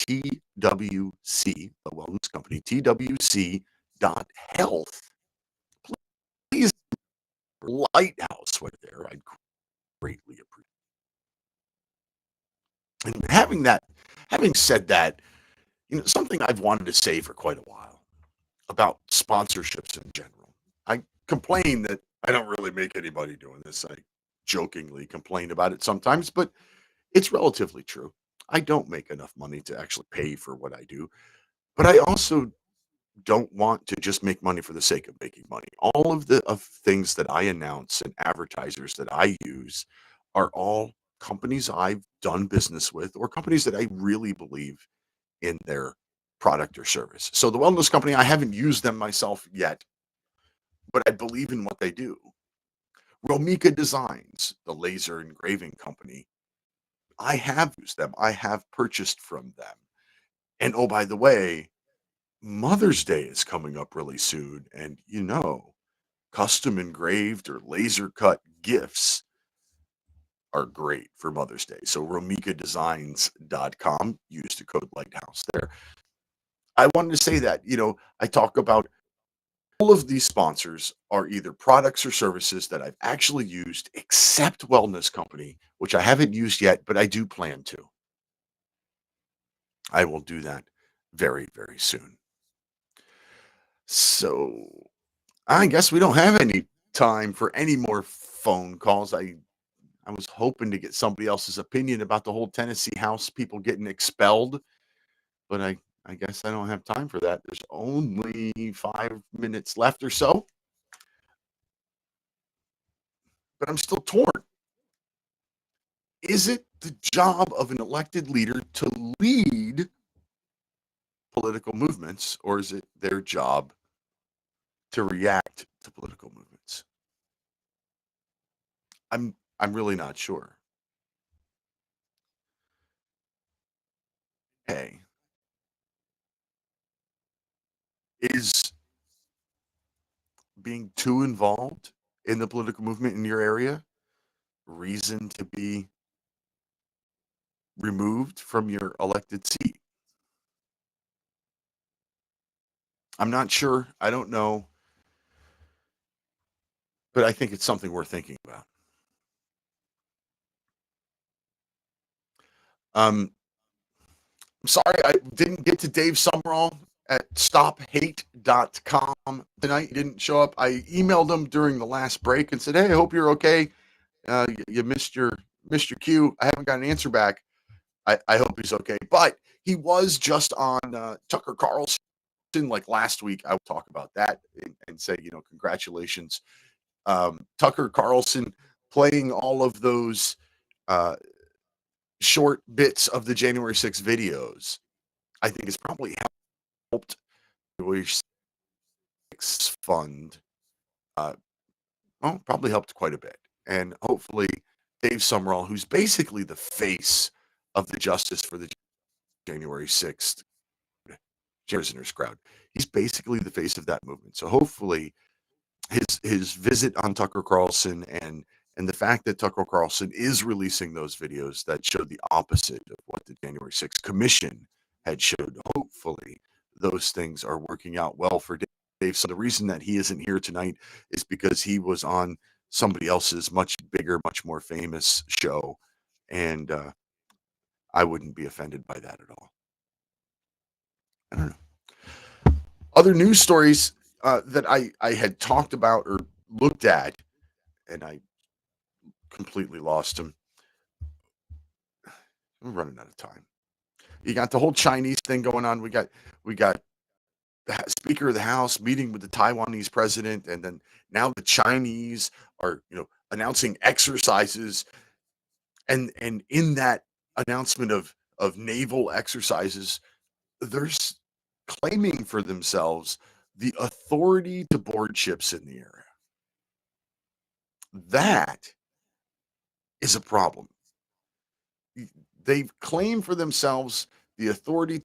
TWC, the Wellness Company, TWC.health, please Lighthouse right there. I'd greatly appreciate it. And having said that, something I've wanted to say for quite a while about sponsorships in general. I complain that I don't really make anybody doing this. I jokingly complain about it sometimes, but it's relatively true. I don't make enough money to actually pay for what I do, but I also don't want to just make money for the sake of making money. All of the things that I announce and advertisers that I use are all companies I've done business with or companies that I really believe in their product or service. So the Wellness Company, I haven't used them myself yet, but I believe in what they do. Romika Designs, the laser engraving company, I have used them. I have purchased from them. And oh, by the way, Mother's Day is coming up really soon. And custom engraved or laser cut gifts are great for Mother's Day. So romikadesigns.com, use the code Lighthouse there. I wanted to say that, I talk about all of these sponsors are either products or services that I've actually used, except Wellness Company, which I haven't used yet, but I do plan to. I will do that very, very soon. So I guess we don't have any time for any more phone calls. I was hoping to get somebody else's opinion about the whole Tennessee House people getting expelled, but I guess I don't have time for that. There's only 5 minutes left or so. But I'm still torn. Is it the job of an elected leader to lead political movements, or is it their job to react to political movements? I'm really not sure. Hey, is being too involved in the political movement in your area reason to be removed from your elected seat? I'm not sure. I don't know. But I think it's something worth thinking about. I'm sorry I didn't get to Dave Sumrall at stophate.com tonight. He didn't show up. I emailed him during the last break and said, "Hey, I hope you're okay. You missed your cue. I haven't got an answer back. I hope he's okay." But he was just on Tucker Carlson like last week. I will talk about that and say, congratulations. Tucker Carlson playing all of those short bits of the January 6th videos, I think has probably helped January 6th fund. Probably helped quite a bit. And hopefully Dave Sumrall, who's basically the face of the Justice for the January 6th prisoners crowd, he's basically the face of that movement. So hopefully his visit on Tucker Carlson and the fact that Tucker Carlson is releasing those videos that showed the opposite of what the January 6th Commission had showed, hopefully those things are working out well for Dave Dave. So the reason that he isn't here tonight is because he was on somebody else's much bigger, much more famous show. And I wouldn't be offended by that at all. I don't know. Other news stories that I had talked about or looked at, and I completely lost them. I'm running out of time. You got the whole Chinese thing going on. We got the Speaker of the House meeting with the Taiwanese president, and then now the Chinese are, announcing exercises, and in that announcement of naval exercises, they're claiming for themselves the authority to board ships in the area. That is a problem. They've claimed for themselves the authority to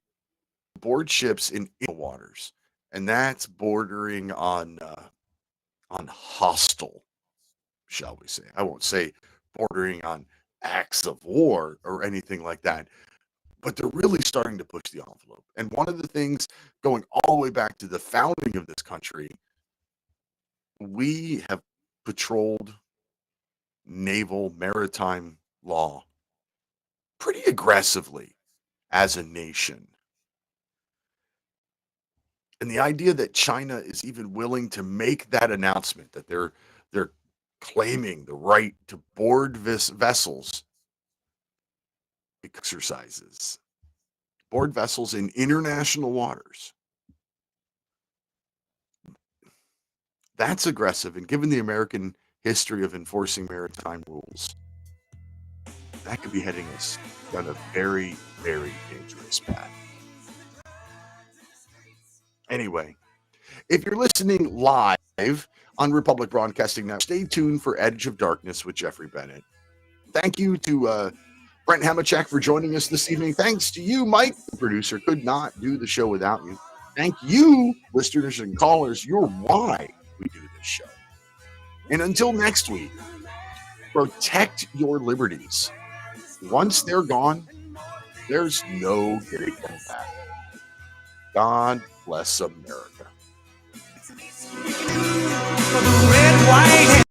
board ships in waters, and that's bordering on hostile, shall we say. I won't say bordering on acts of war or anything like that, but they're really starting to push the envelope. And one of the things, going all the way back to the founding of this country, we have patrolled naval maritime law pretty aggressively as a nation. And the idea that China is even willing to make that announcement, that they're claiming the right to board vessels, exercises, board vessels in international waters, that's aggressive. And given the American history of enforcing maritime rules, that could be heading us down a very, very dangerous path. Anyway, if you're listening live on Republic Broadcasting Now, stay tuned for Edge of Darkness with Jeffrey Bennett. Thank you to Brent Hamachek for joining us this evening. Thanks to you, Mike, the producer. Could not do the show without you. Thank you, listeners and callers. You're why we do this show. And until next week, protect your liberties. Once they're gone, there's no getting them back. God bless America. For the red, white,